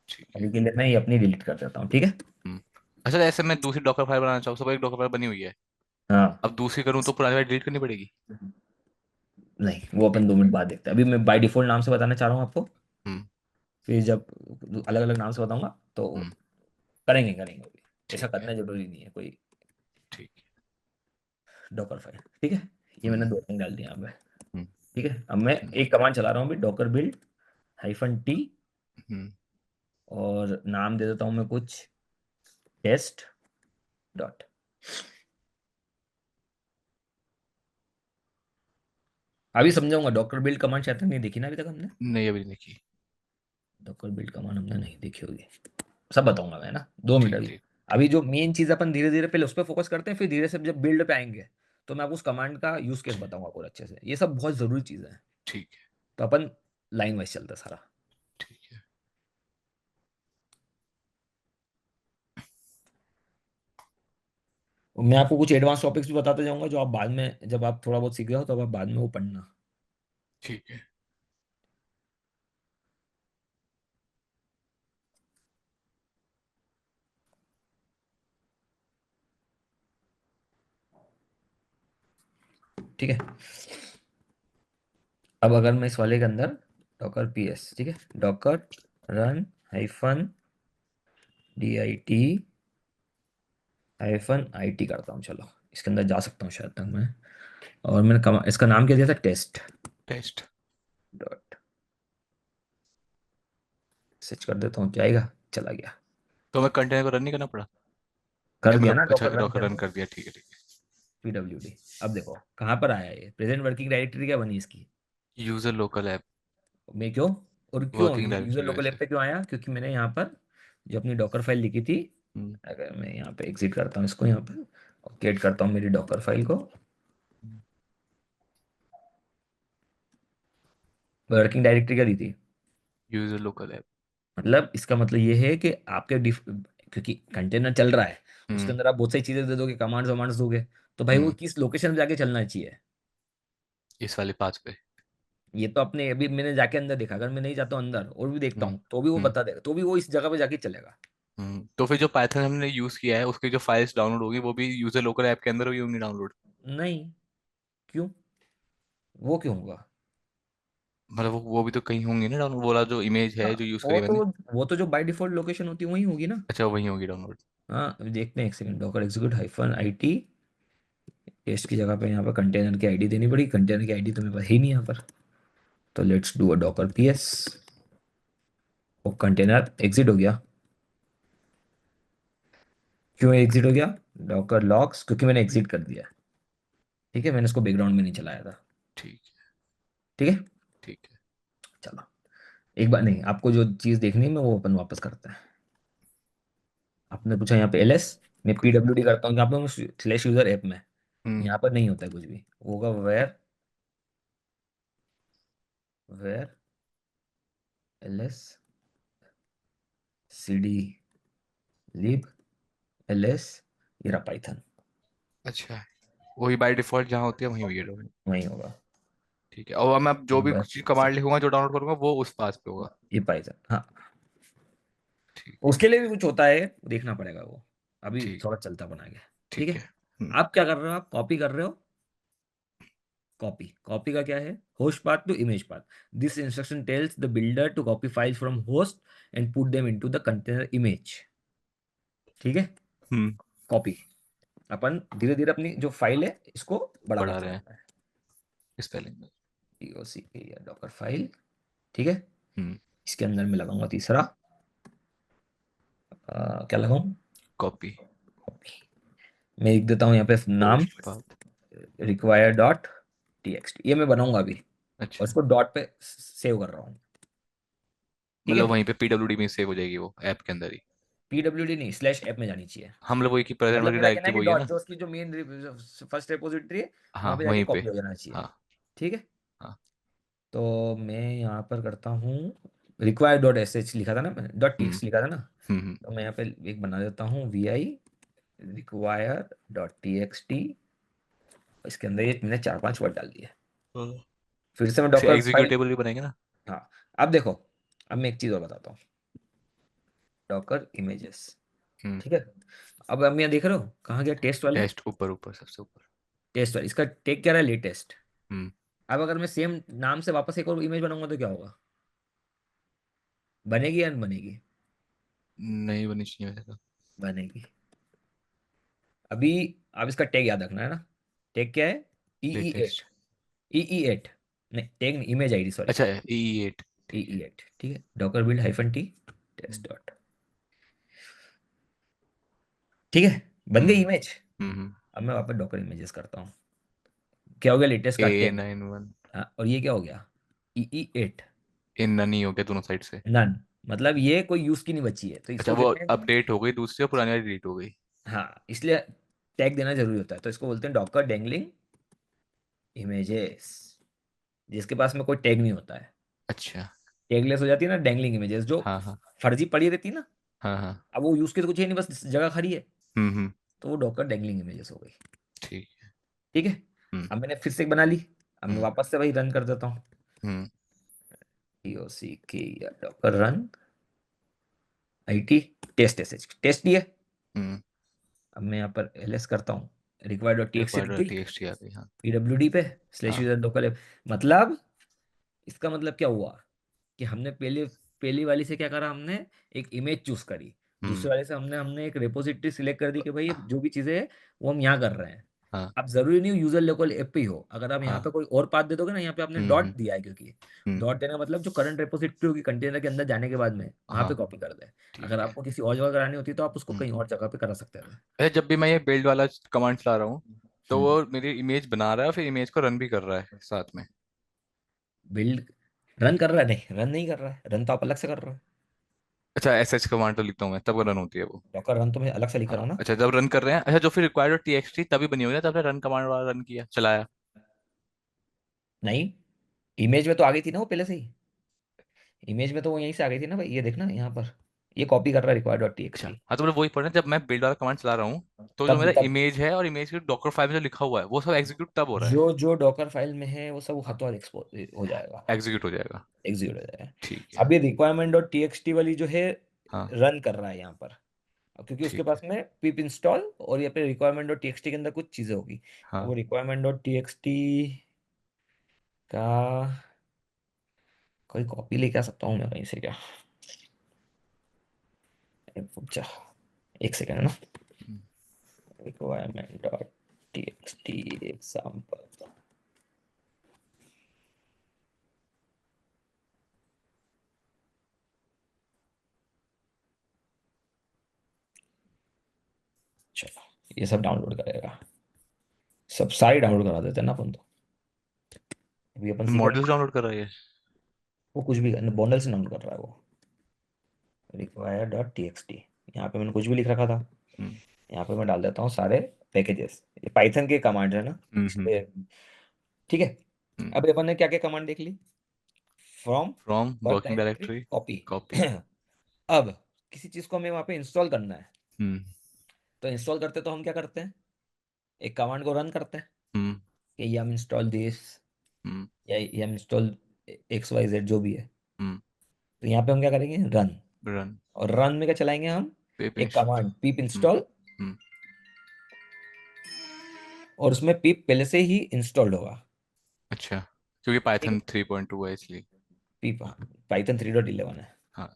ठीक है। अभी के लिए मैं ये अपनी डिलीट कर देता हूँ, ठीक है। हम्म अच्छा, ऐसे मैं दूसरी डॉकर फाइल बनाना चाहूँ, सब एक डॉकर फाइल बनी हुई है, हाँ, अब दूसरी करूँ तो पुरानी फाइल डिलीट करनी पड़ेगी? नहीं वो अपन 2 मिनट बाद देखते हैं, अभी मैं बाय डिफॉल्ट नाम से बताना चाह रहा हूँ आपको। हम्म फिर जब अलग अलग नाम से बताऊंगा तो हम्म करेंगे करेंगे अभी। ऐसा ठीक है। करना जरूरी नहीं है कोई। ठीक है। डॉकर फाइल, ठीक है, ये मैंने हम्म 2 लाइन डाल दी यहाँ पे। हम्म ठीक है, अब मैं हम्म एक कमांड चला रहा हूँ अभी, डॉकर बिल्ड -t, हम्म और नाम दे देता हूँ मैं कुछ, टेस्ट डॉट। अभी समझाऊंगा, डॉकर बिल्ड कमांड शायद तक नहीं देखी ना अभी तक हमने। नहीं, अभी नहीं की। डॉकर बिल्ड कमांड हमने नहीं देखी होगी, सब बताऊंगा मैं ना, 2 मिनट ठीक अभी। ठीक अभी ठीक। जो मेन चीज अपन धीरे धीरे पहले उस पर फोकस करते हैं, फिर धीरे से जब बिल्ड पे आएंगे तो मैं आपको उस कमांड का यूज केस बताऊंगा पूरा अच्छे से। ये सब बहुत जरूरी चीजें हैं। ठीक है। तो अपन लाइन वाइज चलते हैं सारा। ठीक है। और मैं आपको कुछ एडवांस टॉपिक्स भी बताते जाऊंगा जो आप बाद में, जब आप थोड़ा बहुत सीख गए हो तो आप बाद में वो पढ़ना। ठीक है। ठीक है, अब अगर मैं इस वाले के अंदर डॉकर PS, ठीक है, डॉकर रन -dit करता हूँ, चलो इसके अंदर जा सकता हूँ शायद तक मैं। और मैंने इसका नाम क्या दिया था, टेस्ट टेस्ट। डॉट। सर्च कर देता हूँ, जाएगा, चला गया। तो मैं कंटेनर को रन नहीं करना पड़ा? कर या दिया मतलब ना, अच्छा, डॉकर रन डॉकर कर रन दिया। कर दिया, ठीक है ठीक है। PWD। अब देखो कहाँ पर आया ये, प्रेजेंट वर्किंग डायरेक्टरी क्या बनी इसकी। User local app. मैं क्यों, और क्यों वर्किंग यूजर डायरेक्टरी लोकल वैसे। ऐप पे क्यों आया, क्योंकि मैंने यहाँ पर जो अपनी डॉकर फाइल लिखी थी, हम्म अगर मैं यहाँ पे एग्जिट करता हूँ इसको यहाँ पर और क्रिएट करता हूँ मेरी डॉकर फाइल को, वर्किंग डायरेक्टरी क्या दी थी। User local app. मतलब इसका मतलब ये है कि आपके क्योंकि कंटेनर चल रहा है, उसके हम्म अंदर आप बहुत सारी चीजें दे दोगे, कमांड्स वमांड्स दोगे, तो भाई वो हम्म किस लोकेशन पे जाके चलना चाहिए। इस वाले पाथ पे। ये तो अपने अभी मैंने जाके अंदर देखा, अगर मैं नहीं जाता हूँ अंदर और भी देखता हम्म हूँ तो भी वो हम्म बता देगा, तो भी वो इस जगह पे जाके चलेगा। तो फिर जो पाइथन हमने यूज किया है उसकी जो फाइल्स डाउनलोड होगी वो भी यूजर लोकल ऐप के अंदर हुई होंगी डाउनलोड। नहीं, क्यों? वो क्यों होगा? मतलब वो भी तो कहीं होंगी ना डाउनलोड, बोला जो इमेज हाँ, है जो यूज वो करी मैंने। तो वो तो जो बाय डिफॉल्ट लोकेशन होती है वही होगी ना। अच्छा वहीं होगी डाउनलोड। हाँ, अभी देखते हैं, एक second, Docker execute hyphen IT, test की जगह पे यहाँ पर कंटेनर की आईडी देनी पड़ी, कंटेनर की आईडी तो मेरे पास है ही नहीं यहाँ पर। तो let's do a Docker PS, वो कंटेनर एग्जिट हो गया। क्यों एग्जिट हो गया? डॉकर लॉग्स, क्योंकि मैंने एग्जिट कर दिया। ठीक है, मैंने इसको बैकग्राउंड में नहीं चलाया था। ठीक है। ठीक है, ठीक है। चलो, एक बार नहीं, आपको जो चीज़ देखनी है मैं वो अपन वापस करते हैं। आपने पूछा यहाँ पे LS, मैं PWD करता हूँ यहाँ पे स्लैश यूजर ऐप में। हम्म यहाँ पर नहीं होता है कुछ भी, होगा where, where LS CD lib LS, ये रहा पाइथन। अच्छा वही बाय डिफॉल्ट जहाँ होती है वहीं हुई है डाउनलोड। वही होगा। ठीक है, और अब मैं जो भी वेयर कुछ कमांड लिखूंगा जो डाउनलोड करूंगा वो उस पास पे होगा। ये पाइथन, हाँ। ठीक है। उसके लिए भी कुछ होता है, देखना पड़ेगा वो, अभी ठीक। थोड़ा चलता बना के। ठीक ठीक है, है। हम्म आप क्या कर रहे हो? आप कॉपी कर रहे हो। कॉपी, कॉपी का क्या है? Host path to image path. This instruction tells the builder to copy files from host and put them into the container image. ठीक है, हम्म कॉपी, अपन धीरे धीरे अपनी जो फाइल है इसको बड़ा बढ़ा करते रहे हैं रहना है। स्पेलिंग में। DOC या डॉकर फाइल। ठीक है, हम्म इसके अंदर मैं लगाऊंगा तीसरा, क्या लगाऊं? कॉपी। कॉपी। मैं लिख देता हूँ यहाँ पे नाम, host path. Require dot TXT, ये मैं बनाऊंगा अभी, और अच्छा इसको डॉट पे सेव कर रहा हूँ। ठीक मतलब है, वहीं पे पीडब्ल्यूडी में सेव हो जाएगी वो ऐप के अंदर ही। PWD नहीं, स्लैश ऐप में जानी चाहिए। हम लोग वही की प्रेजेंट मतलब वाली मेरा कहना है डायरेक्टिव कि वही है डॉट ना। जो उसकी जो मेन फर्स्ट रिपोजिटरी है हाँ वहां पे जाके वहीं पे। कॉपी हो जाना चाहिए। हाँ ठीक है, हाँ। तो मैं यहाँ पर करता हूँ, रिक्वायर डॉट SH लिखा था ना, मैंने डॉट हम्म TXT लिखा था ना, हम्म। तो मैं यहाँ पे एक बना देता हूँ VI रिक्वायर डॉट TXT। इसके अंदर ये मैंने 4-5 वर्ड डाल दिए। हाँ। फिर से मैं फिर डॉकर फाइल, एग्जीक्यूटेबल भी बनाएंगे ना। हाँ, अब देखो, अब मैं एक चीज़ और बताता हूँ, डॉकर इमेजेस। हम्म ठीक है, अब हम यहाँ देख रहे हो कहाँ गया टेस्ट वाला? टेस्ट ऊपर ऊपर सबसे ऊपर। टेस्ट वाला, इसका टेक क्या रहा है? लेटेस्ट। हम्म अब अगर मैं सेम नाम से वापस एक और इमेज बनाऊंगा तो क्या होगा? बनेगी या नहीं बनेगी? नहीं बनी चाहिए वैसे तो। बनेगी। अभी आप इसका टैग याद रखना है ना। टैग क्या है? EE8। लेटेस्ट। EE8, नहीं टैग नहीं, इमेज ID, सॉरी। अच्छा E8। ठीक है। EE8, ठीक है, डॉकर बिल्ड -T हम्म टेस्ट डॉट। ठीक है, बन गई हम्म इमेज। हम्म। अब मैं वापस डॉकर इमेजेस करता हूँ। क्या हो गया? लेटेस्ट का टैग। A91। हाँ, और ये क्या हो गया? EE8 इन ननी हो गया दोनों साइड से। नन, मतलब ये कोई यूज की नहीं बची है, तो अच्छा इसको वो कहते हैं। अपडेट हो गई दूसरी और पुरानी वाली डिलीट हो गई। हाँ, इसलिए टैग देना जरूरी होता है, तो इसको बोलते हैं डॉकर डेंगलिंग इमेजेस, जिसके पास में कोई टैग नहीं होता है। अच्छा। टैगलेस हो जाती है ना डेंगलिंग इमेजेस, जो हाँ हाँ फर्जी पड़ी रहती है ना। हाँ हाँ। अब वो यूज के तो कुछ है नहीं, बस जगह खड़ी है, हम्म। तो वो डॉकर डेंगलिंग इमेजेस हो गई। ठीक है। ठीक है, हम्म अब मैंने फिर से एक बना ली, अब मैं हम्म वापस से वही रन कर देता हूँ। हम्म DOCK या Docker run IT test SH test दिया। हम्म। अब मैं यहाँ पर LS करता हूँ, रिक्वायर्ड डॉट TXT लिख रिक्वायर्ड दी, TXT आ गई हाँ। PWD पे स्लैश हाँ यूजर लोकल। मतलब इसका मतलब क्या हुआ कि हमने पहले, पहली वाली से क्या करा हमने, एक इमेज चूज करी। हम्म। दूसरे वाले से हमने एक रेपोजिटरी सिलेक्ट कर दी कि भाई ये जो भी चीज़ें है वो हम यहाँ कर रहे हैं। हाँ अब जरूरी नहीं यूजर लोकल ऐप पे ही हो, अगर आप यहाँ हाँ। पे कोई और पाथ दे दोगे ना, यहाँ पे आपने डॉट हम्म। दिया है, क्योंकि हम्म। डॉट देने का मतलब जो करंट रेपोजिटरी होगी कंटेनर के अंदर जाने के बाद में वहां पे हाँ कॉपी कर दे। अगर ठीक है। आपको किसी और जगह करानी होती तो आप उसको हम्म। कहीं और जगह पे करा सकते थे। अच्छा जब भी मैं ये बिल्ड वाला कमांड चला रहा हूँ तो हम्म, वो मेरी इमेज बना रहा है फिर इमेज को रन भी कर रहा है साथ में। बिल्ड रन कर रहा है? नहीं, रन नहीं कर रहा है, रन तो आप अलग से कर रहे हो। अच्छा SH कमांड तो लिखता हूँ मैं तब रन होती है वो। डॉकर रन तो मैं अलग से लिख रहा हूँ हाँ ना। अच्छा जब रन कर रहे हैं, अच्छा जो फिर रिक्वायर्ड TXT तभी बनी हुई है ना तब रन कमांड वाला रन किया चलाया। नहीं, इमेज में तो आ गई थी ना वो पहले से ही। इमेज में तो वो यहीं से आ गई थी ना भाई, ये देखना यहाँ पर, ये कॉपी कर रहा है रिक्वायर्ड डॉट टी एक्स अच्छा टी। हाँ, तो मतलब वही पढ़ना, जब मैं बिल्ड वाला कमांड चला रहा हूँ तो जो तब मेरा तब इमेज है और इमेज के डॉकर फाइल में जो लिखा हुआ है वो सब एग्जीक्यूट तब हो रहा है। जो जो डॉकर फाइल में है वो सब हाँ, हाथों हाथ एक्सपोज हो जाएगा, एग्जीक्यूट हो जाएगा। एग्जीक्यूट हो जाएगा। ठीक है। अभी requirement dot T X T वाली जो है हाँ रन कर रहा है यहाँ पर, क्योंकि उसके ठीक है। पास में पिप इंस्टॉल और यहाँ पे requirement dot T X T के अंदर कुछ चीज़ें होगी। अब वो हाँ requirement dot T X T का कोई कॉपी लेके आ सकता हूँ मैं कहीं से क्या? अच्छा, एक सेकेंड ना। Hmm, requirement dot T X T example. चलो, ये सब डाउनलोड करेगा, सब सारी डाउनलोड करा देते हैं ना अपन तो। अभी अपन सीधा मॉडल्स डाउनलोड कर रहा है ये। वो कुछ भी बॉन्डल से डाउनलोड कर रहा है वो। Require dot T X T, यहाँ पे मैंने कुछ भी लिख रखा था, हम्म यहाँ पे मैं डाल देता हूँ सारे पैकेजेस। ये पाइथन के कमांड है ना इस हम्म पे। ठीक है। अब अपन ने क्या क्या कमांड देख ली? From from work working directory directory copy. Copy. अब किसी चीज को हमें वहां पे इंस्टॉल करना है, हम्म तो इंस्टॉल करते तो हम क्या करते हैं, एक कमांड को रन करते हैं हम्म कि यम इंस्टॉल दिस हम्म या यम इंस्टॉल एक्स वाई जेड जो भी है। हम्म तो यहाँ पे हम क्या करेंगे, रन। रन और रन में क्या चलाएंगे हम, एक पेपिंग। कमांड pip हम्म इंस्टॉल, हम्म और उसमें pip पहले से ही इंस्टॉल्ड होगा। अच्छा, क्योंकि ठीक है, पाइथन 3.2 है इसलिए। pip पाइथन 3.11 है। हाँ,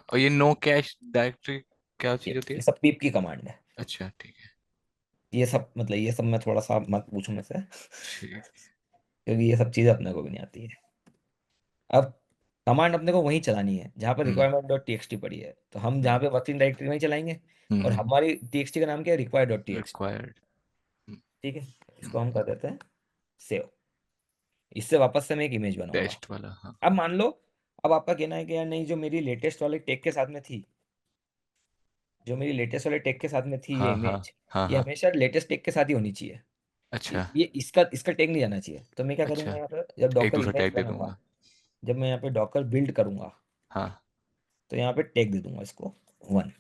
और ये नो कैश डायरेक्टरी क्या चीज़ होती ये है? सब pip की कमांड है। अच्छा ठीक है। ये सब मतलब ये सब मैं थोड़ा सा मत पूछूं मैं से, ठीक। क्योंकि ये सब चीजें अपने को भी नहीं आती है। अब कमांड अपने को वहीं चलानी है जहाँ पर hmm requirement dot T X T पड़ी है, तो हम हम्म जहाँ पे वर्किंग डायरेक्टरी में ही चलाएंगे। और हमारी टी एक्स टी का नाम क्या है, require dot T X T. Required. ठीक है, इसको हम कर देते हैं सेव। इससे वापस से मैं एक इमेज बनाऊंगा। टेस्ट वाला हाँ। अब मान लो, अब आपका कहना है कि यार नहीं, जो मेरी लेटेस्ट वाले टेक के साथ में थी, जो मेरी लेटेस्ट वाले टेक के साथ में थी ये हाँ हाँ इमेज, हाँ ये हाँ। हमेशा लेटेस्ट टेक के साथ ही होनी चाहिए। अच्छा ये इसका इसका टैग नहीं जाना चाहिए। तो मैं क्या करूंगा अच्छा, यहाँ पे, जब एक डॉकर दूसरा इमेज टैग दे बनाऊंगा, दूंगा। जब मैं यहाँ पे डॉकर बिल्ड करूंगा, हाँ। तो यहाँ पे टैग दे दूंगा इसको 1।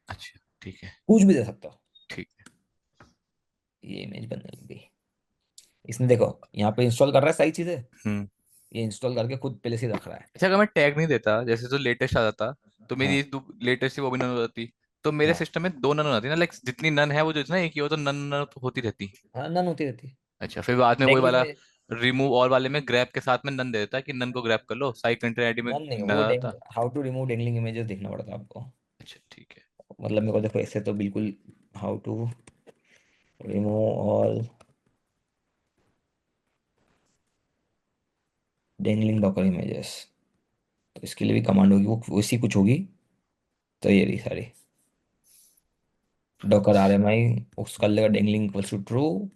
अच्छा ठीक है। कुछ भी दे सकता हूँ। ठीक है। ये इमेज बनने लग गई। इसने देखो यहाँ पे इंस्टॉल कर रहा है सारी चीजें, हम्म। ये इंस्टॉल करके खुद पहले से ही रख रहा है। अच्छा, अगर मैं टैग नहीं देता, जैसे जो लेटेस्ट आ जाता तो हाँ मेरी लेटेस्ट थी वो भी नन हो जाती, तो मेरे हाँ सिस्टम में दो नन हो जाती ना, लाइक जितनी नन है वो जो इतना एक ही हो तो नन नन तो होती रहती। हाँ, नन होती रहती। अच्छा, फिर बाद में वही डेंगिंग वाला में रिमूव ऑल वाले में ग्रैब के साथ में नन दे देता कि नन को ग्रैब कर लो, साई कंटेंट आईडी में नन नहीं, नन वो आ डेंग, जाता। How to remove dangling images देखना पड़ता है आपको। अच्छा ठीक है। मतलब मेरे को देखो ऐसे तो बिल्कुल, how to remove all dangling Docker images, तो इसके लिए भी कमांड होगी, वो वैसी कुछ होगी। तो ये रही सारी, डॉकर आर अच्छा एम आई, उसका लेगा डेंगलिंग इक्वल्स टू ट्रू।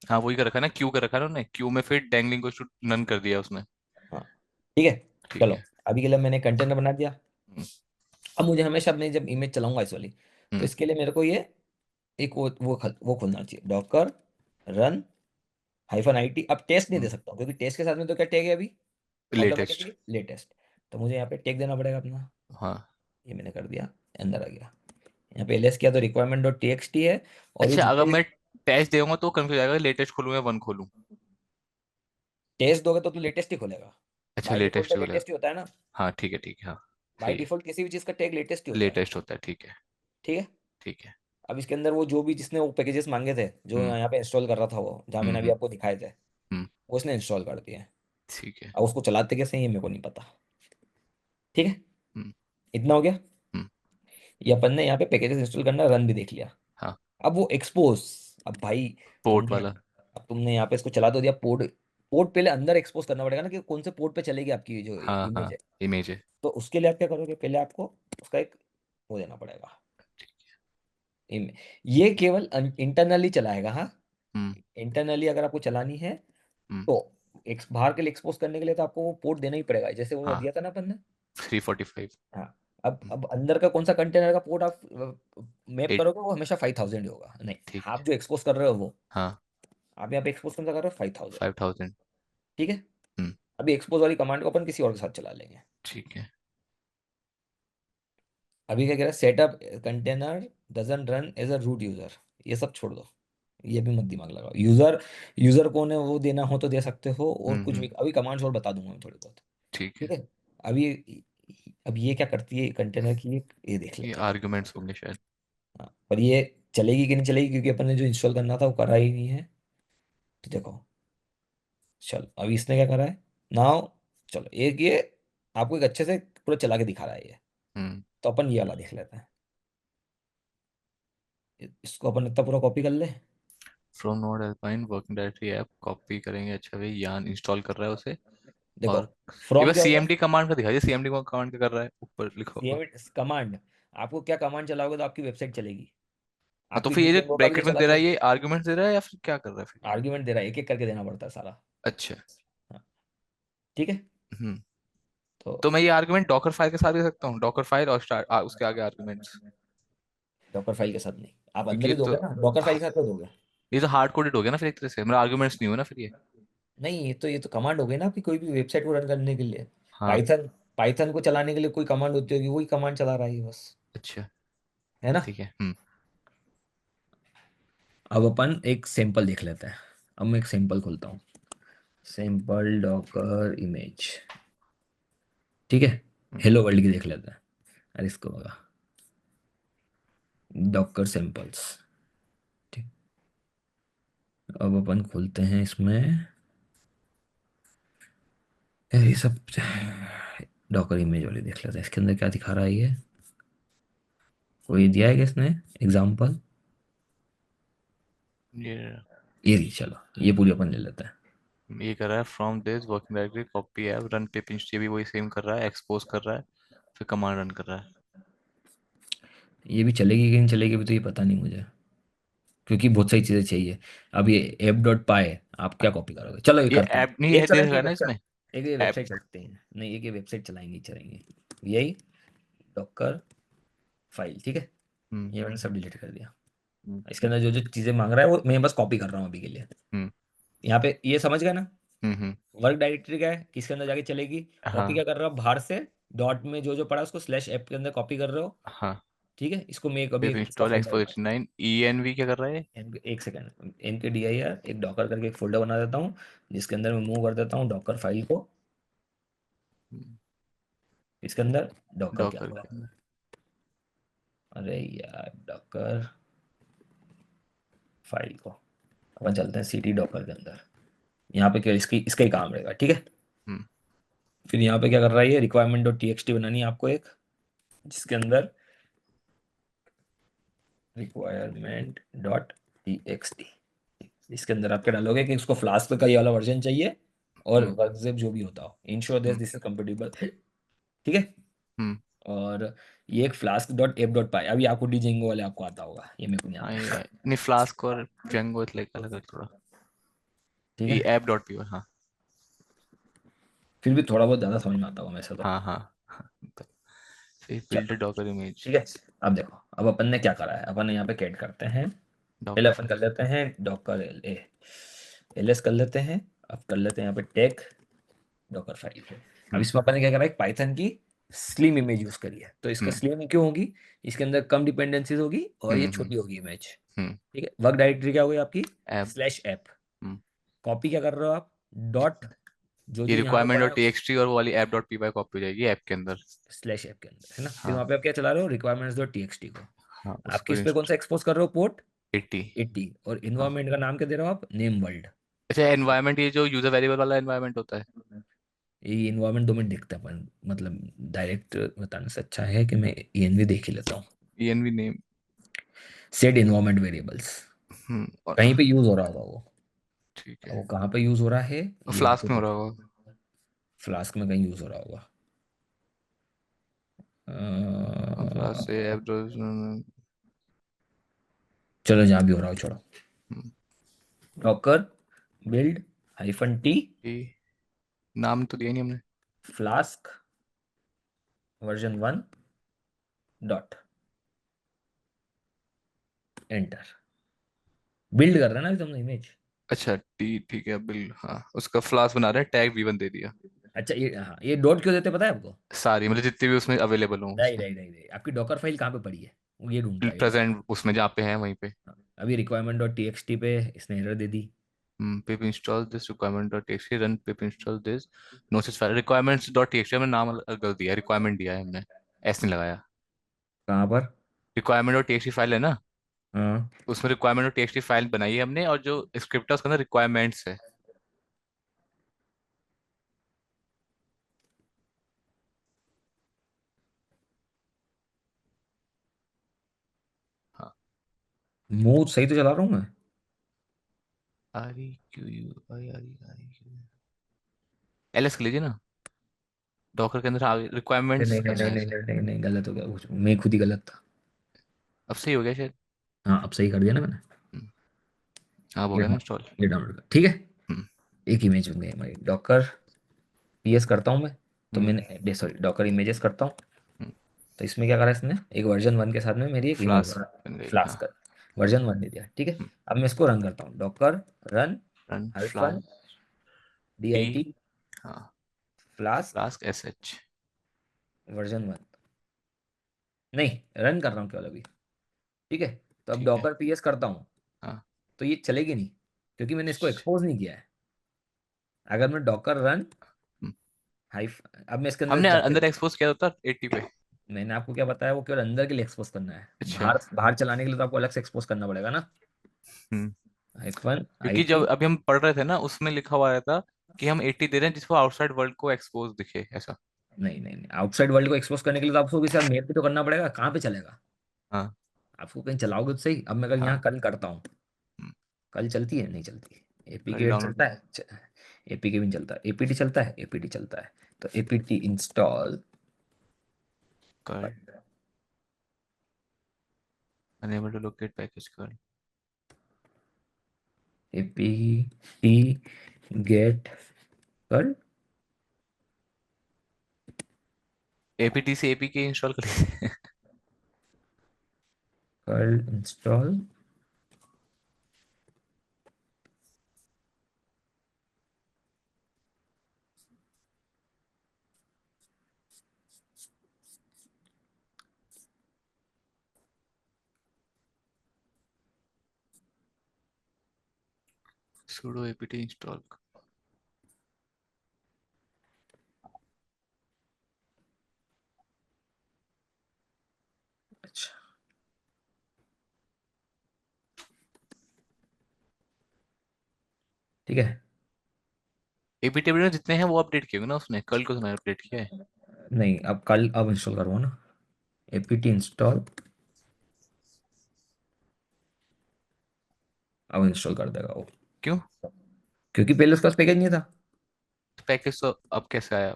हाँ, वही कर रखा है ना, क्यू कर रखा है ना उन्होंने, क्यू में फिर डैंगलिंग को नन कर दिया उसने। हाँ ठीक है। ठीक चलो, है। अभी के लिए मैंने कंटेनर बना दिया। हम्म अब मुझे हमेशा अपने जब इमेज चलाऊंगा इस वाली, तो हम्म इसके लिए मेरे को ये एक वो खोलना चाहिए, डॉकर रन -it। अब टेस्ट नहीं दे सकता हूँ, क्योंकि टेस्ट के साथ में तो क्या टैग है अभी, लेटेस्ट। Automatically latest. तो मुझे यहाँ पे टैग देना पड़ेगा अपना। हाँ। ये मैंने कर दिया, अंदर आ गया। यहाँ पे एलएस किया तो requirement dot T X T है। और ये अच्छा, अगर जितने मैं टेस्ट दूंगा तो कंफ्यूज आएगा, लेटेस्ट खोलूँ या वन खोलूँ? टेस्ट दोगे तो लेटेस्ट ही खोलेगा। अच्छा, बाय डिफॉल्ट लेटेस्ट तो ही बोलेगा। लेटेस्ट ही होता है ना। हाँ ठीक है ठीक है, हाँ बाय सही है। डिफॉल्ट किसी भी चीज़ का टैग लेटेस्ट ही होता है। लेटेस्ट होता है, ठीक है। ठीक है। ठीक है। अब इसके अंदर वो जो भी जिसने वो पैकेजेस मांगे थे, जो हम्म यहाँ पे इंस्टॉल कर रहा था, वो जहाँ मैंने अभी हम्म आपको दिखाए थे, हम्म। वो उसने इंस्टॉल कर दिए हैं। ठीक है। अब उसको चलाते कैसे हैं ये मेरे को नहीं पता। ठीक है, हम्म इतना हो गया। हम्म। ये अपन ने यहाँ पे पैकेजेस इंस्टॉल करना, रन भी देख लिया। हाँ, अब वो एक्सपोज, अब भाई पोर्ट तुमने वाला। अब तुमने यहाँ पे इसको चला तो दिया, पोर्ट, पोर्ट पहले अंदर एक्सपोज करना पड़ेगा ना कि कौन से पोर्ट पे चलेगी आपकी जो हाँ इमेज हाँ, है। इमेज है। तो उसके लिए आप क्या करोगे, पहले आपको उसका एक वो देना पड़ेगा। ठीक है। ये केवल इंटरनली चलाएगा, हाँ। हम्म इंटरनली अगर आपको चलानी है, हम्म। तो एक बाहर के लिए एक्सपोज करने के लिए तो आपको वो पोर्ट देना ही पड़ेगा, जैसे वो हाँ, दिया था ना अपन ने। 345। हाँ। अब अंदर का कौन सा कंटेनर का पोर्ट आप मैप 8। करोगे, वो हमेशा 5000 ही होगा। नहीं, ठीक आप है। जो एक्सपोज कर रहे हो वो, हाँ, आप यहाँ पे एक्सपोज कौन सा कर रहे हो, 5000। 5000। ठीक है। हम्म। अभी एक्सपोज वाली कमांड को अपन किसी और के साथ चला लेंगे। ठीक है। अभी क्या कह रहा है, setup container doesn't run as a root user, ये सब छोड़ दो, ये भी मत दिमाग लगाओ। यूजर, यूजर कौन है वो देना हो तो दे सकते हो, और कुछ भी अभी कमांड्स और बता दूंगा मैं थोड़ी बहुत। ठीक ठीक है। है। अभी अब ये क्या करती है कंटेनर की, ये देख ये लेते हैं। आर्ग्यूमेंट्स होंगे शायद। हाँ, पर ये चलेगी कि नहीं चलेगी, क्योंकि अपन ने जो इंस्टॉल करना था वो करा ही नहीं है। तो देखो, चलो अभी इसने क्या करा है नाउ, चलो एक ये आपको एक अच्छे से पूरा चला के दिखा रहा है ये। हम्म। तो अपन ये वाला देख लेते हैं, इसको अपन इतना पूरा कॉपी कर ले। From node alpine working directory app copy करेंगे। अच्छा भाई यान इंस्टॉल कर रहा है उसे। देखो और ये फ्रॉम बस क्या होता है, सीएमडी कमांड का दिखाइए, सीएमडी कमांड क्या कर रहा है ऊपर लिखा ये हुआ। कमांड, आपको क्या कमांड चलाओगे तो आपकी वेबसाइट चलेगी। हाँ तो आपकी फिर ये जो जीपीएम का भी तो ब्रैकेट में चला दे रहा दिया, है ये आर्ग्यूमेंट दे रहा है या फिर क्या कर रहा है फिर ये। आर्ग्यूमेंट दे रहा है, एक एक करके देना पड़ता है सारा। अच्छा। हाँ, ठीक है। हम्म। तो तो मैं ये आर्गुमेंट डॉकर फाइल के साथ दे सकता हूँ, डॉकर फाइल और स्टार्ट उसके आगे आर्गुमेंट्स। डॉकर फाइल के साथ नहीं, आप क्योंकि अंदर ये ही तो दोगे ना, डॉकर फाइल के साथ तो दोगे। ये तो हार्ड कोडेड हो गया ना फिर एक तरह से, मेरा आर्गुमेंट्स नहीं हुआ ना फिर ये। नहीं, ये तो कमांड हो गई ना आपकी, कोई भी वेबसाइट को रन करने के लिए। हाँ। पाइथन, पाइथन को चलाने के लिए कोई कमांड होती होगी, वही कमांड चला रहा है ये बस, अच्छा। है ना। ठीक है। अब अपन एक सैंपल देख लेते हैं। अब मैं एक सैंपल खोलता हूँ, सैंपल डॉकर इमेज, ठीक है। हम्म। हेलो वर्ल्ड की देख लेते हैं। अरे इसको होगा डॉकर सैंपल्स, ठीक। अब अपन खोलते हैं इसमें, ये सब डॉकर इमेज वाली देख लेते हैं, इसके अंदर क्या दिखा रहा है ये, कोई दिया है क्या इसने एग्जाम्पल। ये ये रही, चलो ये पूरी अपन ले लेते हैं। ये कर रहा है from this working directory copy app run पे पिंच, ये भी वही सेम कर रहा है, एक्सपोज कर रहा है फिर कमांड रन कर रहा है। ये भी चलेगी कि नहीं चलेगी भी तो ये पता नहीं मुझे, क्योंकि बहुत सारी चीज़ें चाहिए। अब ये एप डॉट पाए आप क्या कॉपी करोगे, चलो ये ये करते हैं, ऐप नहीं है एक दे चलेंगे रखा है एक ना वेबसाइट, इसमें। एक ये ऐप। वेबसाइट चलाते हैं, नहीं एक ये वेबसाइट चलाएंगे ही चलाएंगे, यही डॉकर फाइल, ठीक है। हम्म। ये मैंने सब डिलीट कर दिया। हम्म। इसके अंदर जो जो चीज़ें मांग रहा है वो मैं बस कॉपी कर रहा हूँ अभी के लिए। हम्म। यहाँ पे ये समझ गए ना, हम्म। वर्क डायरेक्टरी क्या है, किसके अंदर जाके चलेगी। कॉपी हाँ। क्या कर रहा हूँ बाहर से, डॉट में जो जो पड़ा उसको स्लैश ऐप के अंदर कॉपी कर रहे हो, हाँ। ठीक है। इसको मैं अभी पिप एक इसका इंस्टॉल फोल्डर बना, एक्सपोजिशन 9 ENV क्या कर रहा है। एक सेकंड, इनके डी आई आर एक डॉकर करके एक फोल्डर बना देता हूँ, जिसके अंदर मैं मूव कर देता हूँ डॉकर फाइल को, इसके अंदर डॉकर क्या डॉकर हुआ, के अंदर। अरे यार डॉकर फाइल को, अपन चलते हैं सीटी डॉकर के अंदर। यहाँ पे क्या इसकी इसका ही काम रहेगा, ठीक है। हम्म। फिर यहाँ पे क्या कर रहा है, ये requirement dot T X T बनानी है आपको एक, जिसके अंदर requirement dot T X T, इसके अंदर आप क्या डालोगे कि उसको फ्लास्क का ये वाला वर्जन चाहिए, और हम्म। वर्कज़ेप जो भी होता हो, ensure this hmm. This is compatible, ठीक है। हम्म। और ये एक फ्लास्क डॉट एप डॉट पाई, अभी आपको डीजेंगो वाले आपको आता होगा, ये मेरे को नहीं हाँ आता है, ये नहीं, फ्लास्क और जेंगो लाइक अलग अलग थोड़ा। ठीक ये है। App dot P. हाँ। फिर भी थोड़ा बहुत ज़्यादा समझ में आता होगा वैसे तो। हाँ हाँ हाँ, तो फिर बिल्ड चलो डॉकर इमेज। ठीक है। अब देखो, अब अपन ने क्या करा है, अपन ने यहाँ पे कैट करते हैं, पहले डॉकर अपन कर लेते हैं Docker L A, L S कर लेते हैं। अब कर लेते हैं यहाँ पे टेक डॉकर फाइल पे। अब हम्म। इसमें अपन ने क्या करा है, पाइथन की स्लिम इमेज यूज करी है, तो इसका हम्म। स्लिम क्यों होगी, इसके अंदर कम डिपेंडेंसीज होगी और ये हम्म। छोटी होगी इमेज, हम्म। ठीक है। वर्क डायरेक्टरी क्या होगी आपकी, ऐप। स्लैश ऐप, हम्म। कॉपी क्या कर रहे हो आप, डॉट जो ये जो यहाँ पे रिक्वायरमेंट पड़ा डॉट है टीएक्सटी और वो वाली app dot P Y copy हो जाएगी ऐप के अंदर। स्लैश ऐप के अंदर, है ना। फिर हाँ। वहाँ पे आप क्या चला रहे हो, requirements dot T X T को, हाँ आपकी उसको इस पे कौन सा एक्सपोज कर रहे हो, पोर्ट 80। 80, और हाँ। इन्वायरमेंट का नाम क्या दे रहे हो आप, नेम वर्ल्ड। अच्छा एनवायरनमेंट ये जो यूजर वेरिएबल वाला एनवायरनमेंट होता है। ये इन्वायरमेंट 2 मिनट देखते हैं अपन, मतलब डायरेक्ट बताने से अच्छा है कि मैं ENV देख ही लेता हूँ। ENV name. Set environment variables, और कहीं पे यूज हो रहा होगा वो, ठीक अब है। वो कहाँ पे यूज हो रहा है ये आपको फ्लास्क में हो रहा देखना, होगा। फ्लास्क में कहीं यूज हो रहा होगा। फ्लास्क से ऐप चलो जहाँ भी हो रहा हो छोड़ो, डॉकर बिल्ड हाइफन टी नाम तो दिया नहीं हमने। Flask version 1 dot enter, build कर रहा है ना अभी तुमने इमेज। अच्छा टी ठीक है बिल, हाँ उसका फ्लास्क बना रहे हैं, टैग V1 दे दिया। अच्छा ये, हाँ ये डॉट क्यों देते हैं पता है आपको? सारी मतलब जितनी भी उसमें अवेलेबल हो नहीं उसमें। नहीं नहीं नहीं, आपकी डॉकर फाइल कहाँ पे पड़ी है, वो ये ढूंढता है ये बस। प्रेजेंट उसमें जहाँ पे है वहीं पे। हाँ, अभी requirement dot T X T पे इसने एरर दे दी। Pip install this requirement dot TXT run pip install this no such file requirements dot TXT में नाम गलत दिया है, रिक्वायरमेंट दिया है हमने, ऐसे नहीं लगाया। कहाँ पर? रिक्वायरमेंट डॉट टीएक्सटी फाइल है ना, हाँ। उसमें रिक्वायरमेंट डॉट टीएक्सटी फाइल बनाई है हमने, और जो स्क्रिप्ट है उसका अंदर रिक्वायरमेंट्स है। हाँ। मूव सही तो चला रहा हूँ मैं। R E Q U I R E I Q L S कर लीजिए ना, डॉकर के अंदर आगे नहीं रिक्वायरमेंट्स नहीं नहीं करना है नहीं ऐसे। नहीं नहीं नहीं, गलत हो गया कुछ, मैं खुद ही गलत था। अब सही हो गया शायद। हाँ अब सही कर दिया ना मैंने। हम्म, अब हो ये गया ना डाउन- इंस्टॉल। ये डाउनलोड कर, ठीक है। हम्म। एक इमेज बन गई हमारी, डॉकर पीएस करता हूँ मैं। तो हम्म। मैंने सॉरी डॉकर इमेजेस करता हूँ। हम्म। तो इसमें क्या करा इसने, एक वर्जन 1 के साथ में मेरी एक इमेज फ्लास्क बना, बन गई हाँ। फ्लास्क का वर्जन 1 दे दिया, ठीक है। हम्म। अब मैं इसको रन करता हूँ, docker run run hyphen flask D P. I T हाँ। Flask flask S H. Version 1। No, run कर रहा हूँ केवल अभी, ठीक है। तो अब ठीक है। डॉकर पीएस करता हूँ, हाँ। तो ये चलेगी नहीं, क्योंकि मैंने इसको एक्सपोज नहीं किया है। अगर मैं डॉकर रन हम्म, हाइफ, अब मैं इसके अंदर हमने जाके, अंदर एक्सपोज किया था 80 पे। मैंने आपको क्या बताया, वो केवल अंदर के लिए एक्सपोज करना है। अच्छा। बाहर बाहर चलाने के लिए तो आपको अलग से एक्सपोज करना पड़ेगा ना। हम्म। हाइफन आई क्योंकि टी। जब अभी हम पढ़ रहे थे ना उसमें लिखा हुआ रहता कि हम 80 दे रहे हैं जिसको आउटसाइड वर्ल्ड को एक्सपोज दिखे ऐसा। नहीं नहीं नहीं, आउटसाइड वर्ल्ड को एक्सपोज करने के लिए तो आपको किसी मेल पे तो करना पड़ेगा, कहाँ पे चलेगा? हाँ। आपको कहीं चलाओगे तो सही। अब मैं अगर यहाँ हाँ। कल करता हूँ, हम्म, कल चलती है नहीं चलती? कल एपीके डाउनलोड। चलता है, एपीके भी नहीं चलता, एपीटी चलता है, एपीटी चलता है। तो एपीटी इंस्टॉल कर अनेबल टू लोकेट पैकेज कर। एपीटी गेट कर, एपीटी से एपीके इंस्टॉल कर। कर इंस्टॉल। sudo apt install. अच्छा ठीक है। एपीटी में जितने हैं वो अपडेट किए होंगे ना उसने, कल को उसने अपडेट किया है। नहीं अब कल, अब इंस्टॉल करूँगा ना, एपीटी इंस्टॉल, अब इंस्टॉल कर देगा वो। क्यों? क्योंकि पहले उसका पैकेज नहीं था। पैकेज तो अब कैसे आया?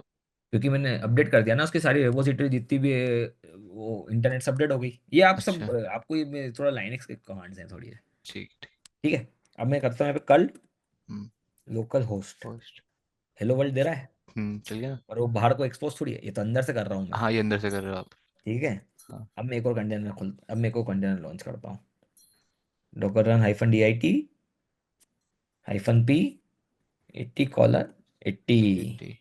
क्योंकि मैंने अपडेट कर दिया ना, उसकी सारी रिपोजिटरी जितनी भी है, वो इंटरनेट से अपडेट हो गई। ये आप सब, अच्छा। आपको ये थोड़ा लाइनक्स के कमांड्स हैं थोड़ी है, ठीक ठीक। ठीक है। अब मैं करता हूँ यहाँ पे कल hmm. Local host, host. Hello world दे रहा है। चल गया ना। और वो बाहर को एक्सपोज थोड़ी है, ये तो अंदर से कर रहा हूँ मैं, हाँ ये अंदर से कर रहे हो आप। ठीक है। हाँ। अब मैं एक और कंटेनर खोल, अब मैं एक और कंटेनर लॉन्च करता हूँ, docker run hyphen D I T hyphen P 80:80। 80।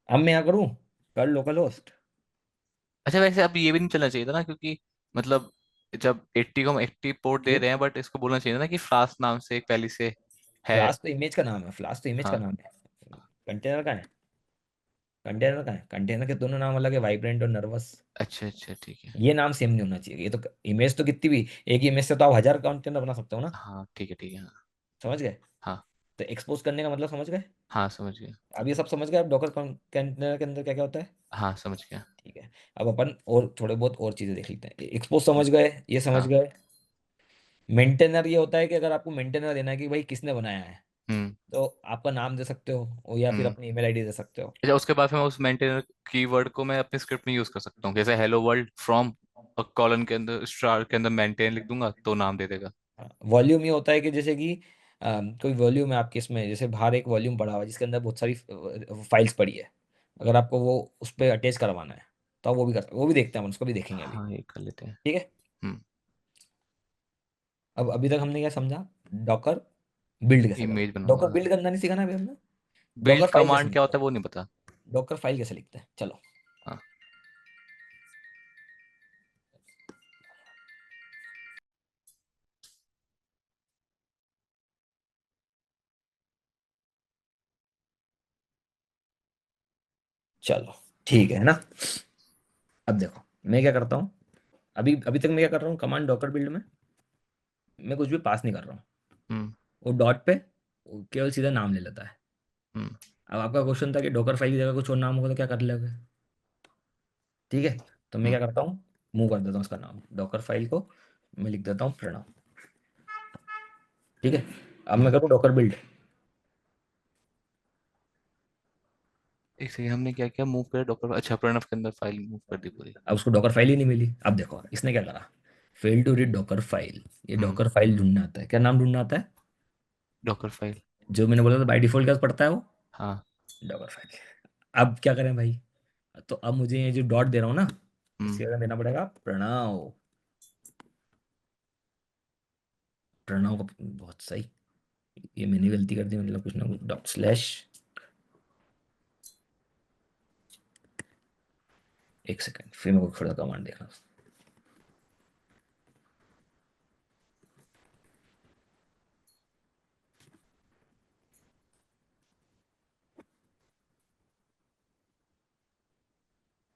अब मैं यहाँ करूँ कल लोकल होस्ट। अच्छा वैसे अब ये भी नहीं चलना चाहिए था ना, क्योंकि मतलब जब 80 को हम 80 पोर्ट दे क्यों? रहे हैं, बट इसको बोलना चाहिए था ना कि फ्लास्क नाम से एक पहले से है। फ्लास्क तो इमेज का नाम है, फ्लास्क तो इमेज का हाँ। नाम है। कंटेनर का है, कंटेनर का है, कंटेनर के दोनों नाम अलग है, वाइब्रेंट और नर्वस। अच्छा अच्छा ठीक है। ये नाम सेम नहीं होना चाहिए। ये तो इमेज तो कितनी भी, एक इमेज से तो आप 1000 कंटेनर बना सकते हो ना। हाँ ठीक है ठीक है। हाँ। समझ गए? हाँ। तो एक्सपोज करने का मतलब समझ गए? हाँ समझ गया। अब ये सब समझ गए, अब डॉकर कंटेनर के अंदर क्या क्या होता है, हाँ समझ गया। ठीक है। अब अपन और थोड़े बहुत और चीजें देख लेते हैं। एक्सपोज समझ गए, ये समझ हाँ। गए। मेंटेनर ये होता है कि अगर आपको मेंटेनर देना है कि भाई किसने बनाया है, हम्म। तो आपका नाम दे सकते हो, और या फिर हम्म। अपनी ईमेल आईडी दे सकते हो। अच्छा उसके बाद फिर मैं उस मेंटेनर कीवर्ड को मैं अपने स्क्रिप्ट में यूज कर सकता हूँ, जैसे हेलो वर्ल्ड फ्रॉम और कॉलन के अंदर स्टार के अंदर मेंटेन लिख दूंगा तो नाम दे देगा। वॉल्यूम ये होता है कि जैसे कि कोई वॉल्यूम है आपके इसमें, जैसे बाहर एक वॉल्यूम पड़ा हुआ है जिसके अंदर बहुत सारी फाइल्स पड़ी है, अगर आपको वो उस पर अटैच करवाना है, तो आप वो भी कर, वो भी देखते हैं, हम उसको भी देखेंगे अभी, हाँ ये कर लेते हैं। ठीक है। हम्म। अब अभी तक हमने क्या समझा, डॉकर बिल्ड कैसे करना, इमेज डॉकर बनाऊंगा। बिल्ड करना नहीं सीखा ना अभी हमने, बिल्ड डॉकर फाइल कैसे कमांड क्या बनाते होता हैं। है वो नहीं पता। डॉकर फाइल कैसे लिखते हैं, चलो। हाँ। चलो ठीक है ना। अब देखो मैं क्या करता हूँ, अभी अभी तक मैं क्या कर रहा हूँ, कमांड डॉकर बिल्ड में मैं कुछ भी पास नहीं कर रहा हूँ। हम्म। वो डॉट पे वो केवल सीधा नाम ले लेता है। हम्म। अब आपका क्वेश्चन था कि डॉकर फाइल की जगह कुछ और नाम होगा तो क्या कर लोगे। ठीक है, तो मैं हम्म। क्या करता हूँ, मूव कर देता हूँ उसका नाम, डॉकर फाइल को मैं लिख देता हूँ प्रणव। ठीक है, अब मैं हम्म। करूँ डॉकर बिल्ड। एक सेकंड, हमने क्या क्या मूव किया डॉक्टर, अच्छा प्रणव के अंदर फाइल मूव कर दी पूरी। अब उसको डॉकर फाइल ही नहीं मिली। अब देखो इसने क्या करा, fail to read Docker file, ये हम्म। डॉकर फाइल ढूंढना आता है, क्या नाम ढूंढना आता है, डॉक्टर फाइल। जो मैंने बोला था बाई डिफॉल्ट क्या पड़ता है वो, हाँ। Docker file. अब क्या करें भाई, तो अब मुझे ये जो डॉट दे रहा हूँ ना, हम्म। इसके जगह देना पड़ेगा प्रणव। प्रणव का बहुत सही, ये मैंने गलती कर दी, मतलब कुछ ना कुछ डॉट स्लैश, एक सेकंड फिर मेरे को थोड़ा कमांड देखना।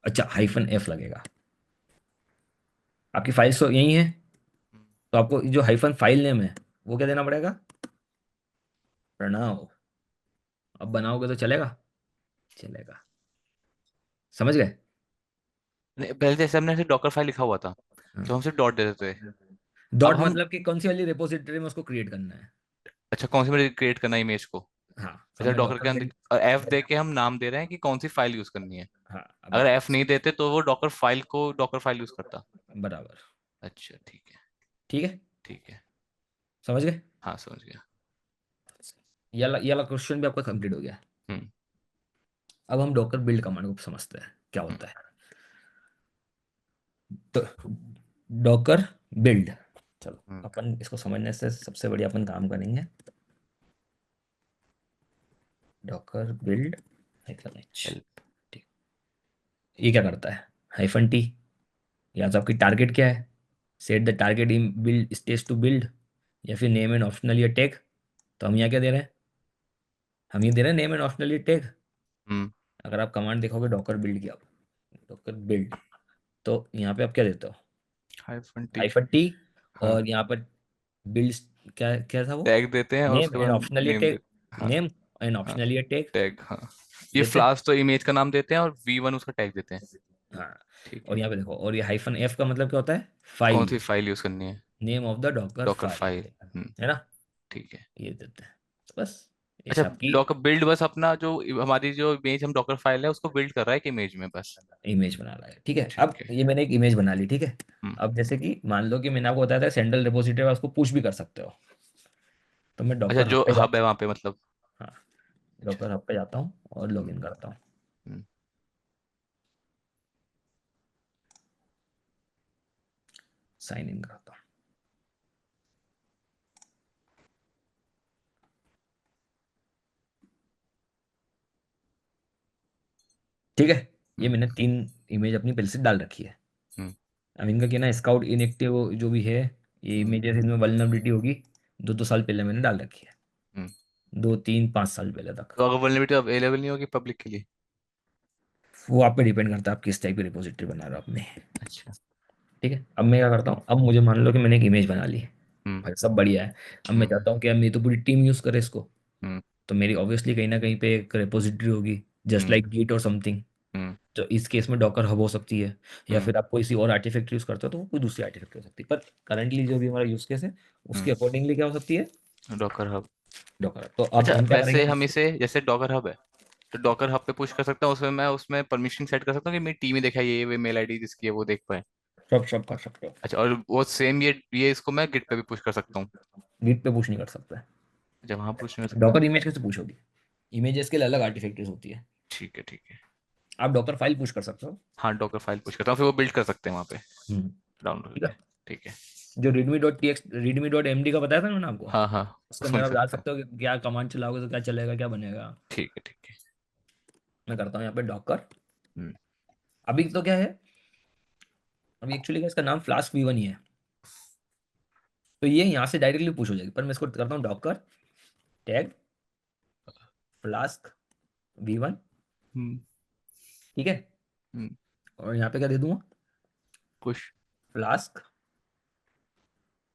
अच्छा हाइफन एफ लगेगा, आपकी फाइल्स तो यही है, हम्म। तो आपको जो हाइफन फाइल नेम है वो क्या देना पड़ेगा, प्रणव। अब बनाओगे तो चलेगा, चलेगा, समझ गए। नहीं, पहले जैसे हमने ऐसे डॉक्टर फाइल लिखा हुआ था हाँ, तो हम सिर्फ डॉट दे देते थे। अब डॉट हम, मतलब कि कौन सी वाली रिपोजिटरी में उसको क्रिएट करना है। अच्छा कौन सी में क्रिएट करना है इमेज को। हाँ, अब अच्छा मैं डॉकर डॉकर के बिल्ड, अंदर एफ दे के हम नाम दे रहे हैं कि कौन सी फाइल यूज करनी है। हाँ अब अगर एफ नहीं देते तो वो डॉकर फाइल को डॉकर फाइल यूज करता। बराबर, अच्छा ठीक है। ठीक है, ठीक है। समझ गए। हाँ समझ गया। ये वाला क्वेश्चन भी आपका कंप्लीट हो गया। हम्म। अब हम डॉकर बिल्ड कमांड को समझते हैं क्या हम्म। होता है। तो डॉकर बिल्ड, चलो हम्म। अपन इसको समझने से सबसे बढ़िया अपन काम करेंगे, Docker build hyphen H. Help. ठीक, ये क्या करता है, हाइफन टी, या तो आपकी टारगेट क्या है, set the target in build stage to build, या फिर नेम एंड ऑप्शनल ये टैग। तो हम यहाँ क्या दे रहे हैं, हम ये दे रहे हैं नेम एंड ऑप्शनल ये टैग। हम्म। अगर आप कमांड देखोगे डॉकर बिल्ड की, आप डॉकर बिल्ड, तो यहाँ पे आप क्या देते हो, हाइफन टी। हाइफन टी, हाँ। और यहाँ पर बिल्ड, क्या क्या था वो, टैग देते हैं और नेम उसके एंड बाद ऑप्शनल ये नेम टैग, दे। हाँ। नेम एंड हाँ। ऑप्शनल ये टैग टैग हाँ। ये देते हैं। फ्लास्क तो इमेज का नाम देते हैं और V1 उसका टैग देते हैं। हाँ, ठीक और है। यहाँ पे देखो, और ये हाइफन एफ का मतलब क्या होता है, कौन फाइल, सी फाइल यूज करनी है। Name of the docker docker file, file. Hmm. है ना, ठीक है। ये देते हैं। तो बस अच्छा ये आपकी डॉकर बिल्ड बस अपना जो हमारी जो इमेज हम डॉकर फाइल है उसको बिल्ड कर रहा है कि इमेज में बस। इमेज बना रहा है। ठीक है, अब ठीक है। ये मैंने एक इमेज बना ली, ठीक है। हम्म। अब जैसे कि मान लो कि मैंने आपको बताया था सेंट्रल रिपोजिटरी में उसको पुश भी कर सकते हो, तो मैं अच्छा डॉकर हब जो पे हब है जाता हूँ। वहाँ पे मतलब। हाँ, अच्छा। डॉकर हब पे जाता हूँ और हम्म। लॉगिन करता हूँ, हम्म। साइन इन करता हूँ। ठीक है, ये हम्म। मैंने 3 इमेज अपनी पहले से डाल रखी है। हम्म। अब इनका क्या ना, स्काउट इनएक्टिव जो भी है, ये हम्म। इमेजेस इनमें वल्नरेबिलिटी होगी, 2-2 साल पहले मैंने डाल रखी है, हम्म। 2-3-5 साल पहले तक। तो अगर वल्नरेबिलिटी अवेलेबल नहीं होगी पब्लिक के लिए। वो आप पे डिपेंड करता है आप किस टाइप की रिपोजिटरी बना रहे हो अपने। अच्छा। ठीक है, अब मैं क्या करता हूँ, अब मुझे मान लो कि मैंने एक इमेज बना ली, हम्म। भाई सब बढ़िया है। अब मैं हम्म। चाहता हूँ कि अब मेरी तो पूरी टीम यूज़ करे इसको, हम्म। तो मेरी ऑब्वियसली कहीं ना कहीं पे एक रिपोजिटरी होगी, जस्ट हम्म। लाइक गीट और समथिंग। हम्म। तो इस केस में डॉकर हब हो सकती है, या हम्म। फिर आप कोई सी और आर्टिफैक्ट यूज़ करते हो तो वो कोई दूसरी आर्टिफैक्ट हो सकती है, पर करंटली जो भी हमारा यूज़ केस है उसके अकॉर्डिंगली क्या हो सकती है, डॉकर हब। डॉकर। तो अब अच्छा हम क्या वैसे करेंगे, हम इसे जैसे डॉकर हब है तो डॉकर हब पे पुश कर सकता हूँ, उसमें मैं उसमें परमिशन सेट कर सकता हूँ कि मेरी टीम ही देखा ये मेल आईडी जिसकी है वो देख पाए। सब कर सकते हो। अच्छा और वो सेम ये इसको मैं गिट पे भी पुश कर सकता हूँ। गिट पे पुश नहीं कर सकता है, अच्छा वहां पुश नहीं कर सकता। डॉकर इमेज कैसे पुश होगी, इमेजेस के लिए अलग आर्टिफैक्ट्स होती है। ठीक है ठीक है। आप डॉकर फाइल पुश कर सकते हो। हाँ डॉकर फाइल पुश करता हूँ फिर वो बिल्ड कर सकते हैं वहाँ पे हम्म, डाउनलोड ठीक करके। है, ठीक है। जो readme.md का बताया था ना मैंने आपको, हाँ हाँ। उसके उसमें अंदर लिख आप डाल सकते हैं। सकते हो कि क्या कमांड चलाओगे तो क्या चलेगा क्या बनेगा। ठीक है ठीक है। मैं करता हूँ यहाँ पे डॉकर। हम्म। अभी तो क्या है, अभी एक्चुअली इसका नाम फ्लास्क V1 ही है, तो ये यहाँ से डायरेक्टली पुश हो जाएगी, पर मैं इसको करता हूँ डॉकर टैग फ्लास्क V1। हम्म। ठीक है, हम्म। और यहाँ पे क्या दे दूंगा, पुश। Flask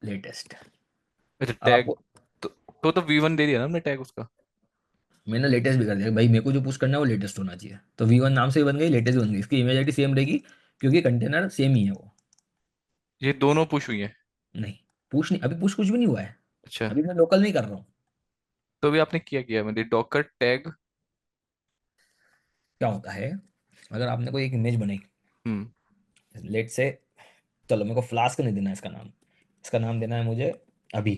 latest. अच्छा अब टैग। आपको, तो V1 दे दिया ना हमने टैग उसका। मैंने लेटेस्ट भी कर दिया भाई, मेरे को जो पुश करना है वो लेटेस्ट होना चाहिए, तो V1 नाम से ही बन गई, लेटेस्ट बन गई, इसकी इमेज आईडी सेम रहेगी, क्योंकि कंटेनर सेम ही है वो। ये दोनों पुश हुई है। नहीं, पुश नहीं, अभी पुश कुछ भी नहीं हुआ है, अच्छा। अभी मैं लोकल नहीं कर रहा हूँ। तो अभी आपने किया किया मतलब डॉकर टैग। क्या होता है, अगर आपने कोई एक इमेज बनाई, हम्म। लेट से, चलो मेरे को फ्लास्क नहीं देना है इसका नाम, इसका नाम देना है मुझे अभी,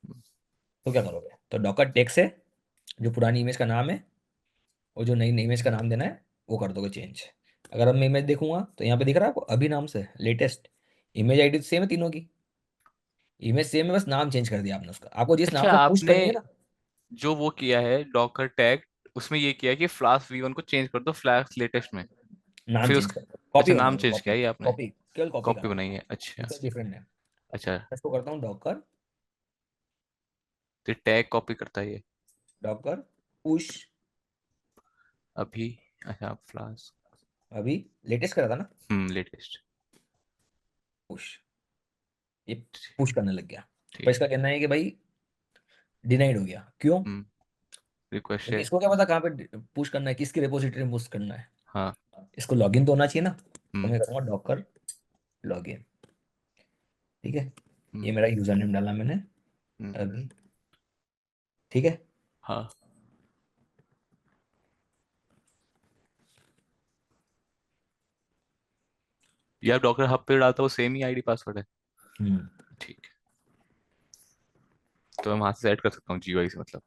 तो क्या करोगे, तो डॉकर टेक से जो पुरानी इमेज का नाम है और जो नई इमेज का नाम देना है वो कर दोगे चेंज। अगर अब मैं इमेज देखूंगा तो यहाँ पे दिख रहा है आपको अभी नाम से लेटेस्ट, इमेज आईडी सेम है तीनों की, इमेज सेम है, बस नाम चेंज कर दिया आपने उसका, आपको जिस नाम अच्छा से पुश आपने करनी है ना। जो वो किया है डॉकर टैग, उसमें ये किया है कि फ्लास्क V1 को चेंज कर दो फ्लास्क लेटेस्ट में। और नाम फिर चेंज उस कर दो, कॉपी अच्छा बना नाम दो, चेंज कॉपी, किया है ये आपने। कॉपी, केवल कॉपी कॉपी करना है, बनाई है अच्छा। कुछ डिफरेंट है। अच्छा। मैं इसको करता हूँ डॉकर, तो टैग कॉपी करता है ये। डॉकर पुश अभी। अच्छा फ्लास्क। अभी, लेटेस्ट करा था ना, लेटेस्ट। पुश, ये पुश करने लग गया। पर ठीक। इसका कहना है कि भाई डिनाइड हो गया, क्यों, रिक्वेस्ट क्योंकि है। इसको क्या पता कहाँ पे पुश करना है, किसकी रिपोजिटरी में पुश करना है, हाँ। इसको लॉगिन तो होना चाहिए ना, तो हम्म। मैं करूँगा डॉकर लॉगिन। ठीक है, हम्म। ये मेरा यूजर नेम डाला मैंने हम्म। अभी। ठीक है, हाँ। यार डॉक्टर हब पे डालता वो सेम ही आईडी पासवर्ड है। हम्म, ठीक है। तो मैं वहां से ऐड कर सकता हूँ GUI से मतलब।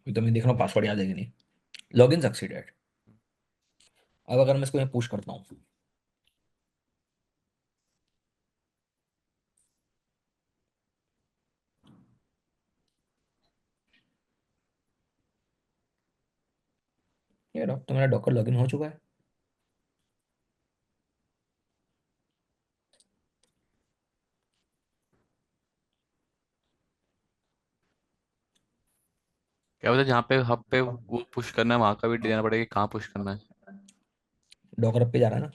तो मैं देख रहा हूँ पासवर्ड याद है कि नहीं, लॉगिन सक्सीडेड। अब अगर मैं इसको यहाँ पुश करता हूँ, ये तो मेरा डॉकर लॉगिन हो चुका है। क्या होता है जहाँ पे हब पे वो पुश करना है वहां का भी देना पड़ेगा कि कहाँ पुश करना है। डॉकर पे जा रहा है ना,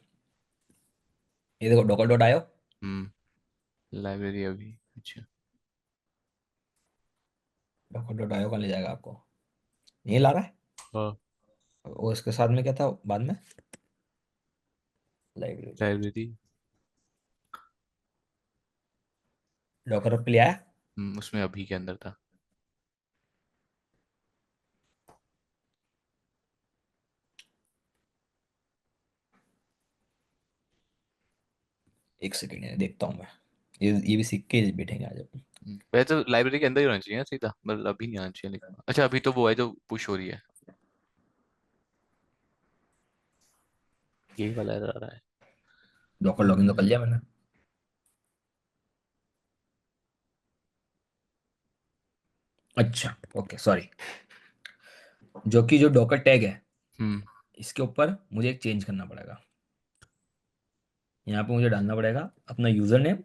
ये देखो डॉकर डॉट आयो, लाइब्रेरी अभी अच्छा। डॉकर डॉट आयो कहाँ ले जाएगा आपको, ये ला रहा है। हाँ। और इसके साथ में क्या था बाद में, लाइब्रेरी, लाइब्रेरी। डॉकर पे ले आया। उसमें अभी के अंदर था। एक सेकेंड है, देखता हूँ मैं, ये भी सीख के बैठेंगे आज अपन। वैसे तो लाइब्रेरी के अंदर ही होना चाहिए ना सीधा मतलब अभी नहीं आना चाहिए लिखना। अच्छा अभी तो वो है जो पुश हो रही है। यही वाला error आ रहा है। डॉकर लॉगिन तो कर लिया मैंने। अच्छा, ओके सॉरी, जो कि जो डॉकर टैग है हम्म। इसके ऊपर मुझे एक चेंज करना पड़ेगा, यहाँ पे मुझे डालना पड़ेगा अपना यूजर नेम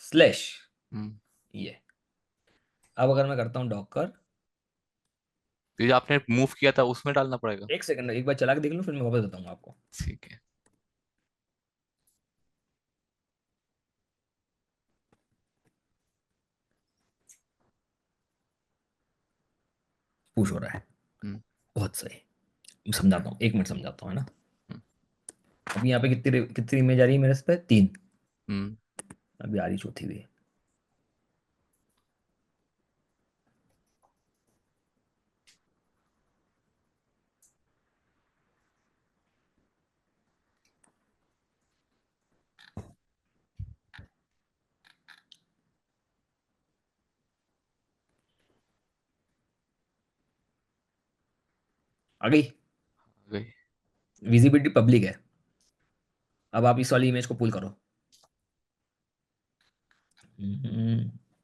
स्लैश हम्म। ये। अब अगर मैं करता हूँ डॉकर, तो ये जो आपने मूव किया था उसमें डालना पड़ेगा। एक सेकंड एक बार चला के देख लूँ फिर मैं वापस बताऊंगा आपको। ठीक है। पुश हो रहा है, हम्म। बहुत सही, मैं समझाता हूँ, 1 मिनट समझाता हूँ, है ना। हम्म। अभी यहाँ पे कितनी कितनी इमेज आ रही है मेरे पे, 3, हम्म। अभी आ रही चौथी भी। आ गई, आ गई। विजिबिलिटी पब्लिक है। अब आप इस वाली इमेज को पुल करो।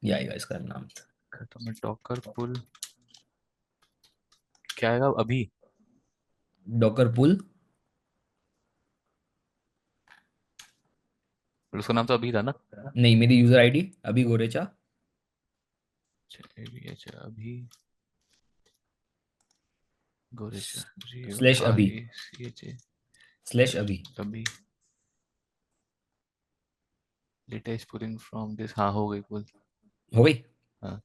ये आएगा इसका नाम। करता हूँ मैं डॉकर पुल, क्या आएगा अभी? डॉकर पुल। उसका नाम तो अभी था ना? नहीं, मेरी यूजर आईडी अभी गोरेचा। अच्छा अभी, अच्छा अभी गोरेचा, स्लैश अभी। RACH स्लैश अभी। अभी लेटेस्ट पुलिंग फ्रॉम दिस, हाँ हो गई पुल। हो गई। हाँ।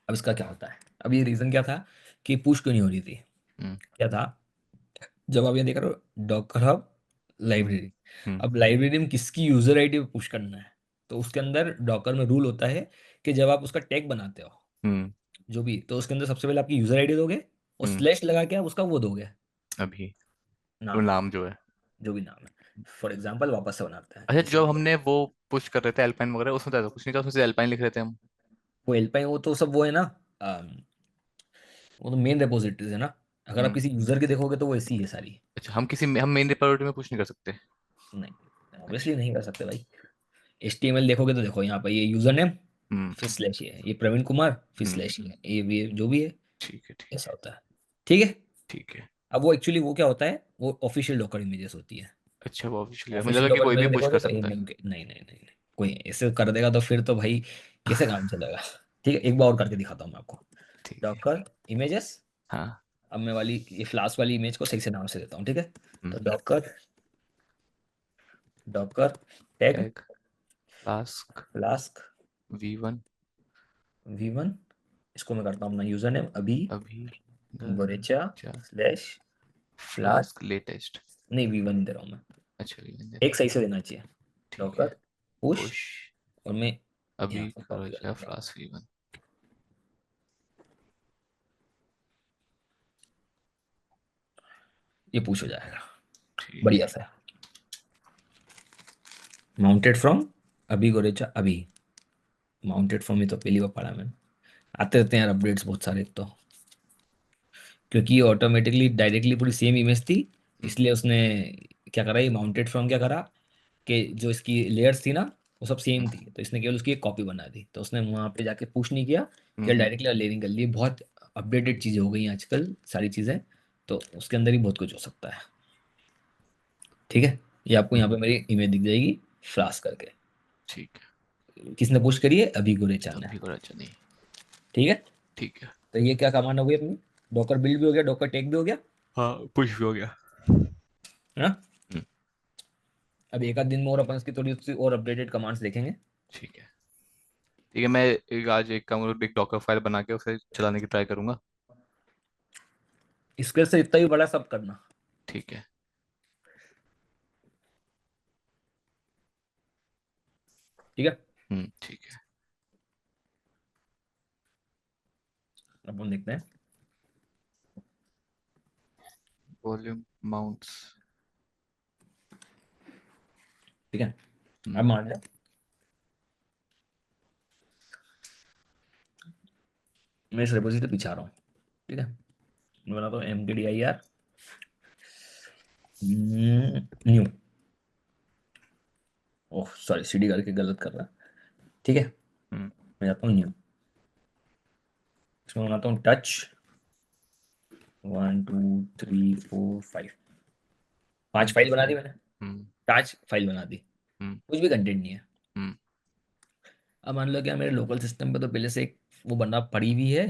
अब इसका क्या होता है, अब ये रीजन क्या था कि पुश क्यों नहीं हो रही थी। हम्म। क्या था, जब आप ये देख रहे हो डॉकर हब हम्म। लाइब्रेरी, हम्म। अब लाइब्रेरी में किसकी यूजर आईडी पुश करना है, तो उसके अंदर डॉकर में रूल होता है कि जब आप उसका टैग बनाते हो हम्म। जो भी, तो उसके अंदर सबसे पहले आपकी यूजर आईडी दोगे और हम्म। स्लैश लगा के आप उसका वो दोगे, अभी वो नाम, नाम जो है। जो भी नाम है। फॉर एग्जाम्पल वापस से बनाते हैं अच्छा जैसे जब कि हमने वो पुश कर रहे थे एल्पाइन वगैरह, उसमें तो ऐसा कुछ नहीं था, उसमें से एल्पाइन लिख रहे थे हम। वो एल्पाइन, वो तो सब वो है ना, वो तो मेन रेपोजिटरीज है ना। अगर आप हम्म। किसी यूजर की देखोगे तो वो ऐसी है सारी। अच्छा हम मेन रिपोजिटरी में पुश नहीं कर सकते? नहीं, अच्छा। ऑब्वियसली नहीं कर सकते भाई। HTML देखोगे तो देखो यहाँ पर ये यूजर नेम, हम्म। फिर स्लैश ये प्रवीण कुमार, फिर हम्म। स्लैश ये भी जो भी है, ठीक है ठीक ऐसा है होता है। ठीक है। ठीक है। अब वो एक्चुअली वो क्या होता है, वो ऑफिशियल डॉकर इमेजेस होती है। अच्छा वो ऑफिशियल, मुझे ऑफिशियल लगा कि डॉकर कोई भी इमेज पुश देखोगे कर तो सकता है। नहीं, कोई ऐसे कर देगा तो फिर तो भाई कैसे काम चलेगा। ठीक है, एक बार और करके दिखाता हूँ मैं आपको। ठीक है। Docker images. हाँ। अब मैं वाली ये फ्लास्क वाली इमेज को सही से नाम से देता हूँ, ठीक है। हम्म। तो Docker, Docker tag tag flask flask V1 V1। इसको मैं करता हूँ अपना यूजर नेम अभी अभी गर गोरेचा चा स्लैश फ्लास्क। Flask latest. नहीं, V1 दे रहा हूँ मैं। अच्छा V1 दे रहा एक हूँ। सही से देना चाहिए। ठीक है। डॉकर पुश, पुश और मैं अभी यहाँ से करो कॉपी कर क्या लेता हूँ। Flask V1। ये पुश हो जाएगा ठीक बढ़िया है। से। माउंटेड फ्रॉम अभी गोरेचा अभी। माउंटेड फ्रॉम ही तो पहली बार पढ़ा मैंने। आते रहते हैं यार अपडेट्स बहुत सारे तो, क्योंकि ये ऑटोमेटिकली डायरेक्टली पूरी सेम इमेज थी, हम्म। इसलिए उसने क्या करा, ये माउंटेड फ्रॉम क्या करा कि जो इसकी लेयर्स थी ना वो सब हम्म। सेम थी, तो इसने केवल उसकी एक कॉपी बना दी, तो उसने वहां पे जाके पुश नहीं किया, हम्म। केवल डायरेक्टली लेयरिंग कर ली। बहुत अपडेटेड चीजें हो गई हैं आजकल सारी चीजें, तो उसके अंदर ही बहुत कुछ हो सकता है। ठीक है। ये आपको हम्म। यहाँ पे मेरी इमेज दिख जाएगी फ्लाश करके। ठीक है। किसने पुश करी है, अभी गुरेचा ने। अभी को अच्छा नहीं। ठीक है। ठीक है। तो ये क्या कमांड हो गई अपनी, डॉकर बिल्ड भी हो गया, डॉकर टेक भी हो गया हाँ पुश भी हो गया। है ना। हम्म। अब एक आध दिन में और अपन इसकी थोड़ी सी और अपडेटेड कमांड्स देखेंगे। ठीक है। ठीक है मैं आज एक काम करूँ, एक डॉकर फाइल बना के उसे चलाने की ट्राई करूंगा। इसके से इतना ही बड़ा सब करना। ठीक है। ठीक है। ठीक है। अपन देखते हैं। Volume mounts. ठीक है। अब हम्म। मान लिया मैं इस रेपोजिटरी पे पीछे आ रहा हूँ। ठीक है। मैं बनाता हूँ MKDIR new. Oh sorry, CD करके गलत कर रहा। ठीक है। हम्म। मैं जाता हूँ न्यू। इसमें बनाता हूँ टच 1 2 3 4 5। पांच 1 2 फाइल बना दी 5। मैंने। हम्म। पांच फाइल बना दी। हम्म। कुछ भी कंटेंट नहीं है। हम्म। अब मान लो क्या, मेरे लोकल सिस्टम पे तो पहले से एक वो बना पड़ी हुई है,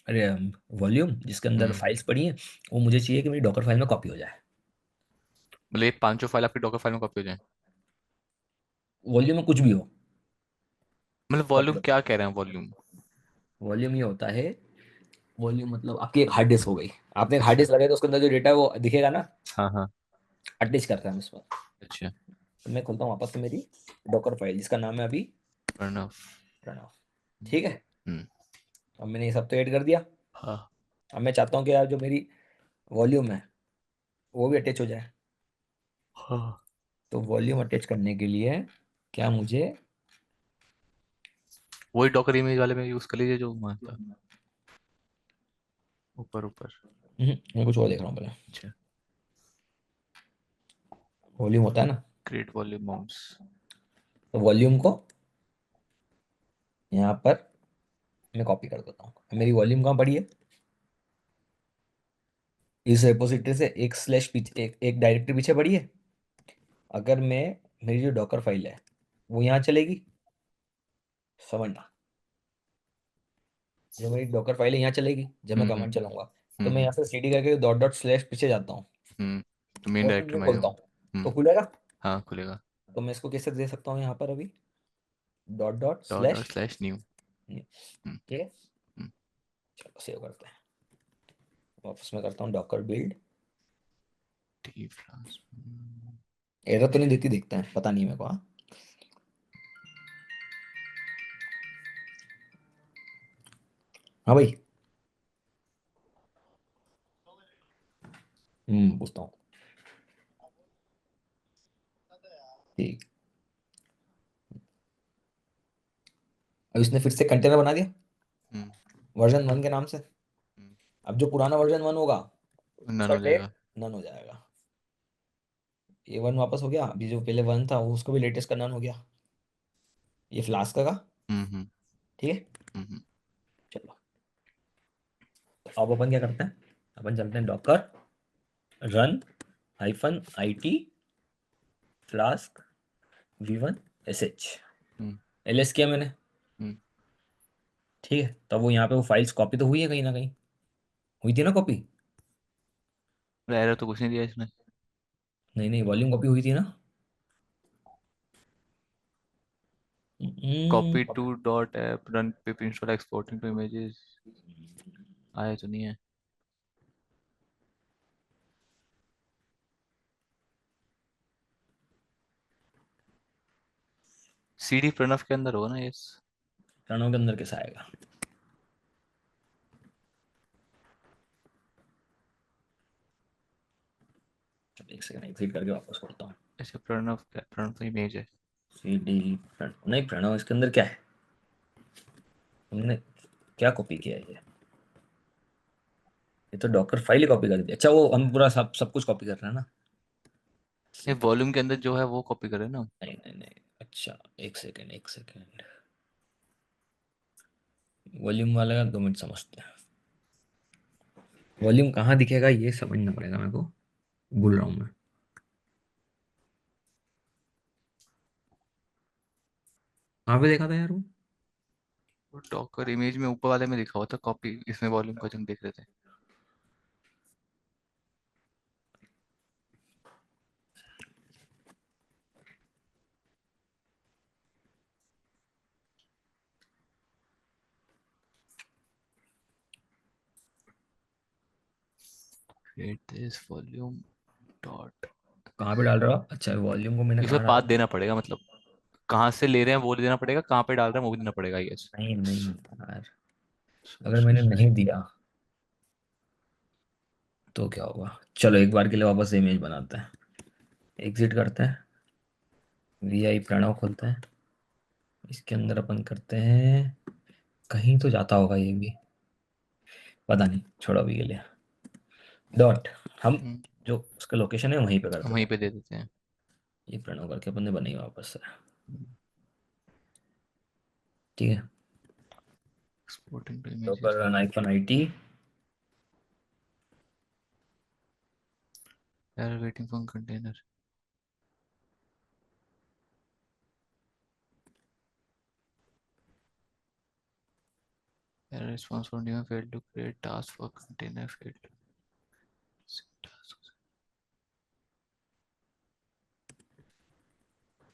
अरे वॉल्यूम जिसके अंदर हम्म। फाइल्स पड़ी हैं। वो मुझे चाहिए कि मेरी डॉकर फाइल में कॉपी हो जाए। मतलब ये पांचों फाइल आपकी डॉकर फाइल में कॉपी हो जाए? वॉल्यूम में कुछ भी हो, मतलब कॉपी वॉल्यूम हो। क्या कह रहे हैं वॉल्यूम? वॉल्यूम ये होता है, वॉल्यूम मतलब आपकी एक हार्ड डिस्क हो गई। आपने एक हार्ड अच्छा। डिस्क लगाई तो उसके अंदर जो डेटा है वो दिखेगा ना, हाँ हाँ। अटैच करते हैं हम इसमें। अच्छा। तो मैं खोलता हूँ वापस से मेरी डॉकर फाइल जिसका नाम है अभी प्रणव। प्रणव। ठीक है। हम्म। अब मैंने ये सब तो ऐड कर दिया। हाँ। अब मैं चाहता हूँ कि यार जो मेरी वॉल्यूम है वो भी अटैच हो जाए। हाँ। तो वॉल्यूम अटैच करने के लिए क्या मुझे, वही डॉकर इमेज वाले में यूज कर लीजिए जो वहाँ था, ऊपर ऊपर। मैं कुछ और देख रहा हूँ पहले। अच्छा। वॉल्यूम होता है ना, क्रिएट वॉल्यूम माउंट्स। तो वॉल्यूम को यहाँ पर मैं कॉपी कर देता हूँ। मेरी वॉल्यूम कहाँ पड़ी है? इस रेपोजिटरी से एक स्लैश पीछे, एक डायरेक्टरी पीछे पड़ी है। अगर मैं, मेरी जो डॉकर फाइल है वो यहाँ चलेगी, समझना, जो मेरी डॉकर फाइल है यहाँ चलेगी जब मैं हम्म कमांड हम्म चलाऊंगा। तो मैं हम्म यहाँ से cd करके डॉट डॉट स्लैश पीछे जाता हूँ तो मेन और फिर डायरेक्टरी मैं में आ खोलता जाऊँ। हूँ, तो हम्म। खुलेगा। हाँ खुलेगा। तो मैं इसको कैसे दे सकता हूँ यहाँ पर अभी? Dot dot dot slash. Dot slash new. Hmm ठीक है, हम्म चलो सेव करते हैं। वापस मैं करता हूँ Docker build. T flask. Error तो नहीं देती, देखते हैं, पता नहीं मेरे को। हाँ हाँ भाई, पूछता हूँ। ठीक, अब इसने फिर से कंटेनर बना दिया हम्म वर्जन 1 के नाम से। अब जो पुराना वर्जन 1 होगा नन उसका हो टेप जाएगा। नन हो जाएगा। ये 1 वापस हो गया, अभी जो पहले 1 था उसको भी लेटेस्ट का नन हो गया। ये फ्लास्क का। हम्म। ठीक है, हम्म। चलो अब अपन क्या करते हैं, अपन चलते हैं Docker run -it flask v1sh। Hmm ls किया मैंने। हम्म ठीक है, तब वो यहाँ पे वो फाइल्स कॉपी तो हुई है कहीं ना कहीं, हुई थी ना कॉपी? एरर तो कुछ नहीं दिया इसने। नहीं नहीं, वॉल्यूम कॉपी हुई थी ना। Copy hmm, to dot app run pip install exporting to images आया तो नहीं है। सीडी प्रणव के अंदर होगा ना यस। प्रणव के अंदर कैसा आएगा? चलो एक सेकंड एग्जिट करके वापस करता हूँ। ऐसे प्रणव क्या, प्रणव तो इमेज है। सी डी, नहीं प्रणव इसके अंदर क्या है? हमने क्या कॉपी किया है ये तो डॉकर फाइल ही कॉपी कर दी। अच्छा, वो हम पूरा सब सब कुछ कॉपी कर रहे हैं ना। ये वॉल्यूम के अंदर जो है वो कॉपी करे ना। नहीं नहीं नहीं, अच्छा एक सेकंड एक सेकंड, वॉल्यूम वाला का 2 मिनट समझते हैं। वॉल्यूम कहाँ दिखेगा ये समझना पड़ेगा मेरे को, भूल रहा हूँ मैं। कहाँ पे देखा था यार वो? वो डॉकर इमेज में ऊपर वाले में लिखा हुआ था कॉपी, इसमें वॉल्यूम का जब देख रहे थे। create this volume dot। कहाँ पे डाल रहा हूँ? अच्छा, वॉल्यूम को मैंने इसमें कहाँ पाथ डाला? देना पड़ेगा, मतलब कहाँ से ले रहे हैं वो देना पड़ेगा, कहाँ पे डाल रहे हैं वो भी देना पड़ेगा यस। नहीं नहीं यार, अगर सोर्स। मैंने नहीं दिया तो क्या होगा? चलो एक बार के लिए वापस इमेज बनाते हैं, एग्जिट करते हैं, वी आई प्रणव खोलते हैं, इसके अंदर अपन करते हैं, कहीं तो जाता होगा ये भी, पता नहीं, छोड़ो अभी के लिए। डॉट, हम जो उसका लोकेशन है वहीं पे कर हम देते वहीं हैं। पे दे देते हैं। ये प्रणव करके अपन ने बनाई वापस से। ठीक है, एक्सपोर्टिंग टू तो इमेजेस। कर run icon I T. error waiting for container। error response for new failed to create task for container failed।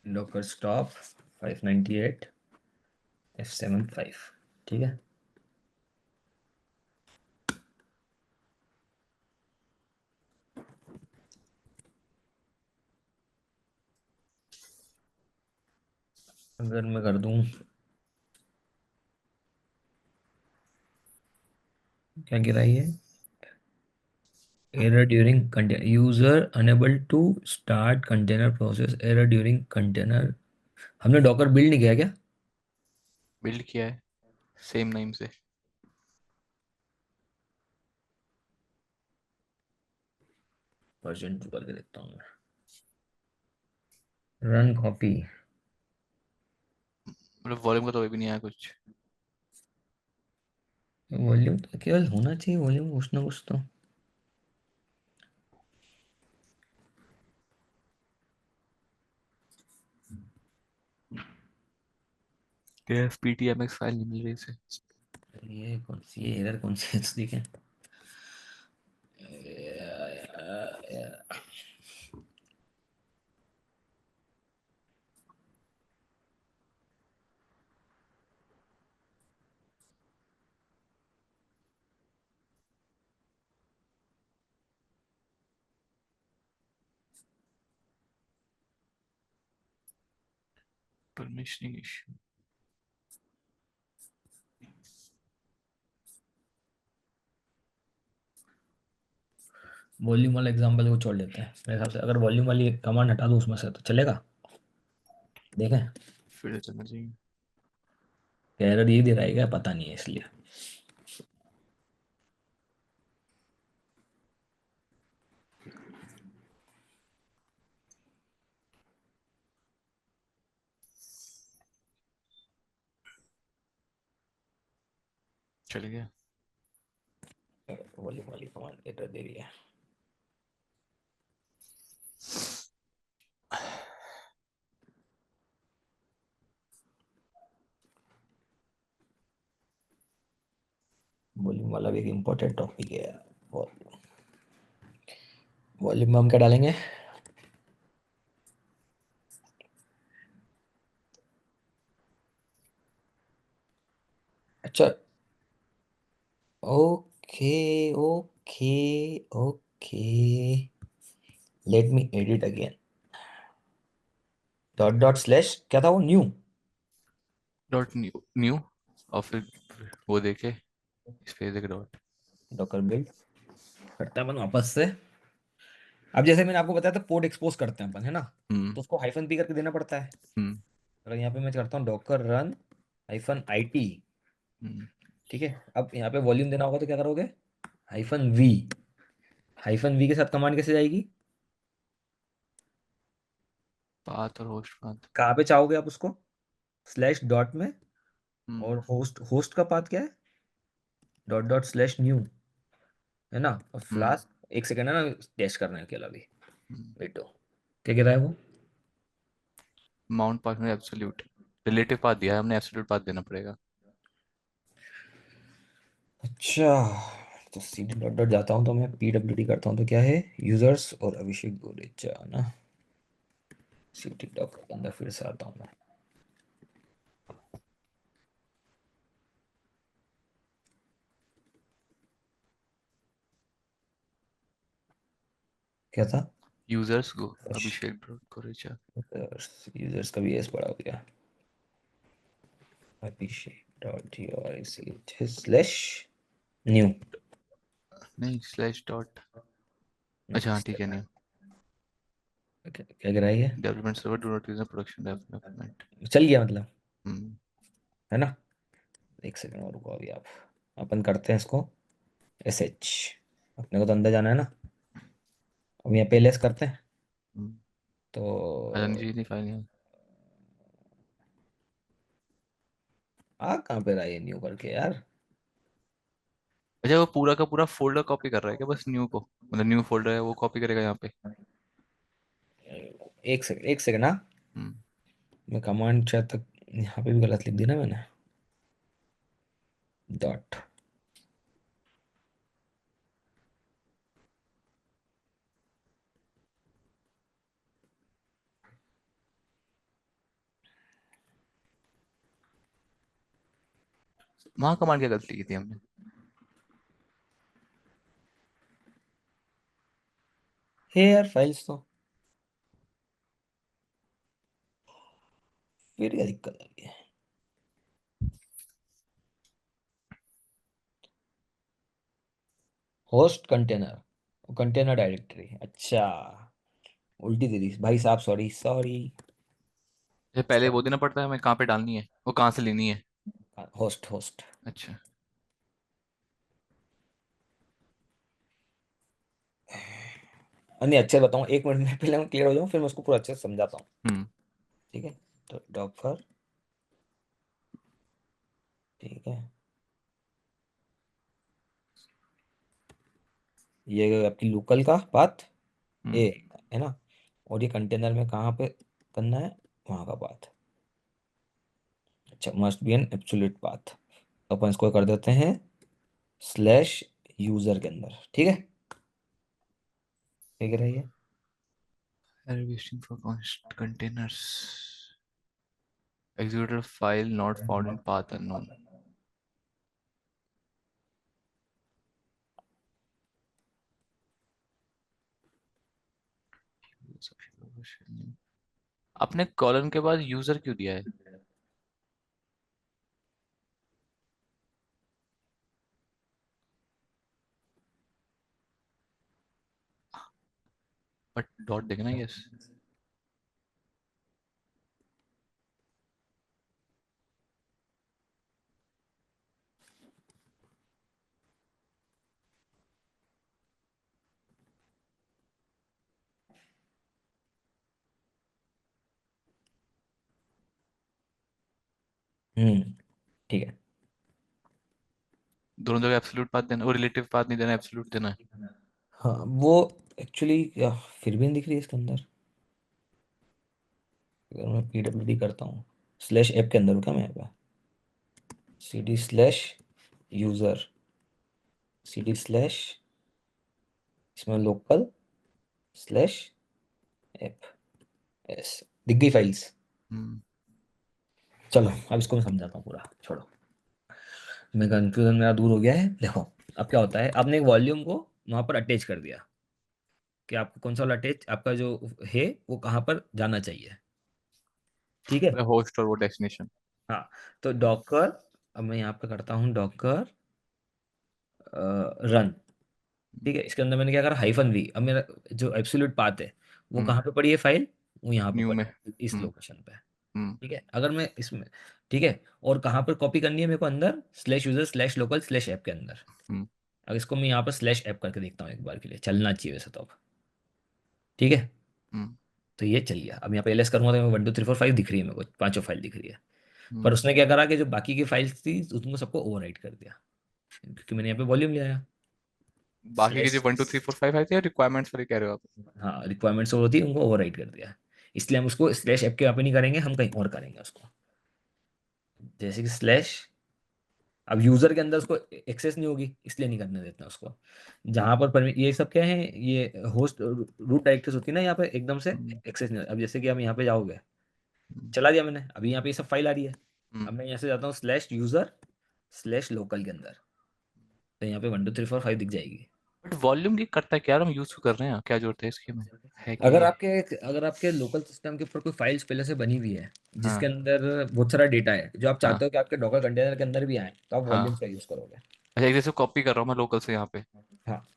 Docker stop 598 F75। ठीक है, अगर मैं कर दूं, क्या गिरा ये? Error during container, user unable to start container process, error during container. हमने डॉकर बिल्ड नहीं किया क्या? बिल्ड किया है सेम नेम से। वर्जन 2 करके देखता हूँ मैं। रन कॉपी, मतलब वॉल्यूम का तो भी नहीं आया कुछ। वॉल्यूम तो केवल होना चाहिए, वॉल्यूम कुछ ना कुछ तो। AFPTMX फाइल नहीं मिल रही इसे। ये कौन सी, ये एरर कौन सी है तो देखें। परमिशनिंग इशू। वॉल्यूम वाला एग्जांपल को छोड़ लेते हैं मेरे हिसाब से, अगर वॉल्यूम वाली कमांड हटा दूं उसमें से तो चलेगा। देखें। फिर से चलना चाहिए। एरर ये दे रहा है क्या, पता नहीं है इसलिए। चल गया। वॉल्यूम वाली कमांड एरर दे रही है। वॉल्यूम वाला भी एक इम्पोर्टेंट टॉपिक है। वॉल्यूम में हम क्या डालेंगे। अच्छा। Okay okay okay. Let me edit again. Dot dot slash क्या था वो, न्यू। Dot new new. और फिर वो देखे स्पेस एक डॉट। डॉकर बिल्ड करते हैं अपन वापस से। अब जैसे मैंने आपको बताया था पोर्ट एक्सपोज करते हैं अपन, है ना। हम्म। तो उसको हाइफन पी करके देना पड़ता है। हम्म। अगर यहाँ पे मैं करता हूँ docker run hyphen I T. Hmm. ठीक है, अब यहाँ पे वॉल्यूम देना होगा तो क्या करोगे, हाइफन वी। हाइफन वी के साथ कमांड कैसे जाएगी। पाथ और होस्ट पाथ। कहाँ पे चाहोगे आप उसको, स्लैश डॉट में। हम्म। और होस्ट होस्ट का पाथ क्या है, डॉट डॉट स्लैश न्यू, है ना। और हम्म। फ्लास्क, एक सेकेंड है ना, डैश करना है अकेला भी। हम्म। वेटो, क्या कह रहा है वो। माउंट पाथ में एब्सोल्यूट। रिलेटिव पाथ दिया है हमने, एब्सोल्यूट पाथ देना पड़ेगा। अच्छा। तो सी डी डॉट डॉट जाता हूँ तो मैं पी डब्ल्यू डी करता हूँ तो क्या है, यूजर्स और अभिषेक गोरेचा ना। सी डी डॉट के अंदर फिर से आता हूँ मैं। क्या था। यूजर्स को अभिषेक डॉट कोरेचा। यूजर्स का भी एस पड़ा हो गया। अभिषेक डॉट स्लैश न्यू। नहीं स्लैश डॉट। अच्छा हाँ ठीक है न्यू। क्या क्या कह रहा है ये। Development server do not use production development. चल गया मतलब, हम्म। है ना। एक सेकंड और रुको, अभी आप अपन करते हैं इसको एस एच। अपने को तो अंदर जाना है ना। अब यहाँ पे लेस करते हैं हम्म। तो। जी नहीं फाइल नहीं। आ कहाँ पे रहा ये न्यू करके यार। अच्छा वो पूरा का पूरा फोल्डर कॉपी कर रहा है क्या, बस न्यू को, मतलब न्यू फोल्डर है वो कॉपी करेगा यहाँ पे। एक सेकंड एक सेकंड हाँ। हम्म। मैं कमांड शायद तक यहाँ पे भी गलत लिख दी ना मैंने। डॉट। वहाँ कमांड क्या गलती की थी हमने। है यार फाइल्स तो, फिर क्या दिक्कत आ रही है। होस्ट कंटेनर, कंटेनर डायरेक्टरी, अच्छा। उल्टी दे दी भाई साहब, सॉरी सॉरी। ये पहले वो देना पड़ता है हमें कहाँ पे डालनी है, वो कहाँ से लेनी है। Host host. अच्छा। नहीं अच्छे से बताऊँ, एक मिनट में पहले मैं क्लियर हो जाऊँ फिर मैं उसको पूरा अच्छे से समझाता हूँ। हम्म। ठीक है। तो डॉकर ठीक है, ये आपकी लोकल का पाथ ए हम्म है ना, और ये कंटेनर में कहाँ पे करना है, वहाँ का पाथ। अच्छा, must be an absolute path, अपन इसको कर देते हैं स्लैश यूजर के अंदर, ठीक है, ठीक है रही है। Error wasting for containers. Executed file not found in path unknown. आपने कॉलन के बाद यूजर क्यों दिया है? बट डॉट देखना, यस। ठीक है। दोनों जगह एब्सोल्यूट पाथ देना, वो रिलेटिव पाथ नहीं देना, एब्सोल्यूट देना है। हाँ वो एक्चुअली फिर भी नहीं दिख रही है इसके अंदर। अगर मैं PWD करता हूँ, स्लैश ऐप के अंदर हूँ क्या मैं, यहाँ पे CD slash user, CD slash इसमें लोकल स्लैश ऐप, यस दिख गई फाइल्स। हम्म चलो अब इसको मैं समझाता हूँ पूरा, छोड़ो, मैं कंफ्यूजन मेरा दूर हो गया है। देखो अब क्या होता है, आपने एक वॉल्यूम को वहां पर अटैच कर दिया कि आपको कौन सा वाला अटैच आपका जो है वो कहाँ पर जाना चाहिए, ठीक है। मतलब होस्ट और वो डेस्टिनेशन। हाँ, तो डॉकर, अब मैं यहाँ पे करता हूँ डॉकर रन, ठीक है, इसके अंदर मैंने क्या करा, -v, अब मेरा जो एब्सोल्यूट पाथ है वो हम्म कहाँ पे पड़ी है फाइल, वो यहाँ पे न्यू में। पड़ी है, इस हम्म लोकेशन पे, हम्म ठीक है। अगर मैं इसमें, ठीक है, और कहाँ पर कॉपी करनी है मेरे को, अंदर slash user slash local slash app के अंदर। हम्म अब इसको मैं यहाँ पर स्लैश ऐप करके देखता हूँ एक बार के लिए, चलना चाहिए वैसे तो अब, ठीक है। हम्म तो ये चल गया, अब यहाँ पे LS करूँगा तो 1 2 3 4 5 दिख रही है मेरे को, पांचों फाइल दिख रही है। पर हम्म। उसने क्या करा कि जो बाकी की फाइल्स थी उसको सबको ओवरराइट कर दिया, क्योंकि मैंने यहाँ पे वॉल्यूम लिया है बाकी के जो स्लैश। 1 2 3 4 5 आए थे, रिक्वायरमेंट्स वाले कह रहे हो आप? हाँ, रिक्वायरमेंट्स होती है, उनको ओवरराइट कर दिया, इसलिए हम उसको स्लैश ऐप के यहाँ पे नहीं करेंगे, हम कहीं और करेंगे उसको, जैसे कि स्लैश, अब यूजर के अंदर उसको एक्सेस नहीं होगी इसलिए नहीं करने देते हैं उसको। जहां पर ये सब क्या है, ये होस्ट रूट डायरेक्टरीज होती है ना, यहाँ पे एकदम से हम्म एक्सेस नहीं होता। अब जैसे कि हम यहाँ पे जाओगे, हम्म चला दिया मैंने, अभी यहाँ पे ये सब फाइल आ रही है। हम्म। अब मैं यहाँ से जाता हूँ स्लैश यूजर स्लैश लोकल के अंदर, तो यहाँ पे 1 2 3 4 5 दिख जाएगी। बट वॉल्यूम की करता है क्या, हम यूज क्यों कर रहे हैं, क्या जरूरत है इसकी में? है क्या अगर ये? आपके अगर आपके लोकल सिस्टम के ऊपर कोई फाइल्स पहले से बनी हुई है जिसके हाँ अंदर बहुत सारा डेटा है जो आप हाँ चाहते हो कि आपके डॉकर कंटेनर के अंदर भी आए, तो आप हाँ। वॉल्यूम्स का यूज करोगे। अच्छा, एक जैसे कॉपी कर रहा हूँ मैं लोकल से यहाँ पे। हाँ,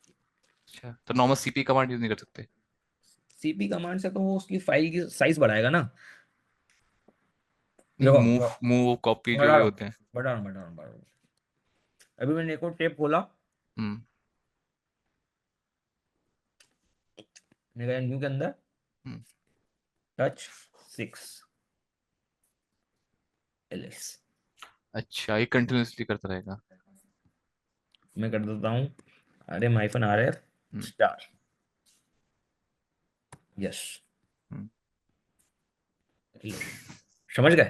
अच्छा, तो नॉर्मल सीपी कमांड यूज नहीं कर सकते? CP कमांड से तो वो उसकी फाइल की साइज बढ़ाएगा ना। नहीं, देखो मूव मूव कॉपी जो बता भी रहा हूँ, होते हैं। बता रहा हूँ। अभी मैंने एक और टेप खोला, हम्म मैंने कहा न्यू के अंदर हम्म। टच 6 LS, अच्छा, ये कंटिन्यूसली करता रहेगा? मैं कर देता हूँ RM-RF हम्म स्टार, यस, हम्म। समझ गए।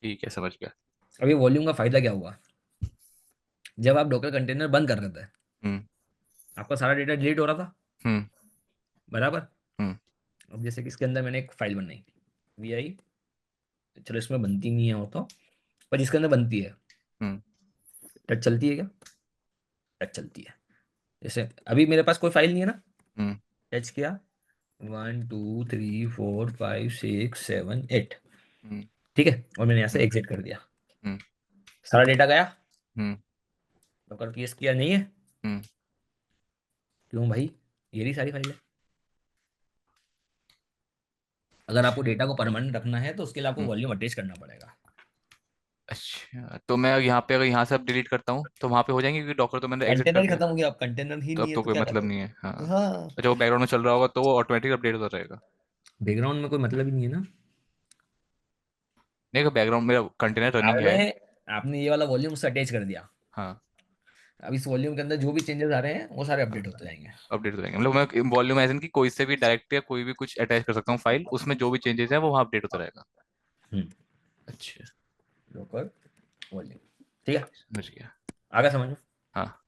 ठीक है, समझ गया। अभी वॉल्यूम का फायदा क्या हुआ, जब आप डॉकर कंटेनर बंद कर देते हैं हम्म आपका सारा डेटा डिलीट हो रहा था, हम्म बराबर। हम्म अब जैसे कि इसके अंदर मैंने एक फाइल बनाई VI, चलो इसमें बनती नहीं है वो तो, पर इसके अंदर बनती है, हम्म टच चलती है क्या, टच चलती है। जैसे अभी मेरे पास कोई फाइल नहीं है ना, हम्म टच किया, 1 2 3 4 5 6 7 8, हम्म ठीक है, और मैंने यहाँ से हम्म एग्जिट कर दिया, हम्म सारा डेटा गया, हम्म डॉकर पीएस किया नहीं है, हम्म। क्यों भाई, ये रही सारी फाइल है। अगर आपको डेटा को परमानेंट रखना है तो उसके लिए आपको हम्म। वॉल्यूम अटैच करना पड़ेगा। अच्छा, तो मैं यहाँ पे अगर यहाँ से अब डिलीट करता हूँ तो वहां पे हो जाएंगे, क्योंकि डॉकर तो मैंने एग्जिट कंटेनर कर ही दिया। खत्म हो गया, अब कंटेनर ही तो अब नहीं है तो तो कोई क्या मतलब करोगे। नहीं है, हाँ। हाँ, अच्छा, वो बैकग्राउंड में चल रहा होगा तो वो ऑटोमेटिक अपडेट होता रहेगा? बैकग्राउंड में कोई मतलब ही नहीं है ना। नहीं, अगर बैकग्राउंड मेरा कंटेनर रनिंग है। अरे आपने ये वाला वॉल्यूम से अटैच कर दिया। हाँ। अब इस वॉल्यूम के अंदर जो भी चेंजेस आ रहे हैं वो सारे अपडेट होते जाएंगे। अपडेट हो जाएंगे, मतलब मैं वॉल्यूम एज इन की कोई से भी डायरेक्ट या कोई भी कुछ अटैच कर सकता हूँ फाइल, उसमें जो भी चेंजेस है वो वहाँ अपडेट होता रहेगा। हम्म। अच्छा। Local volume. ठीक है। समझ गया। आगे समझ में। हाँ।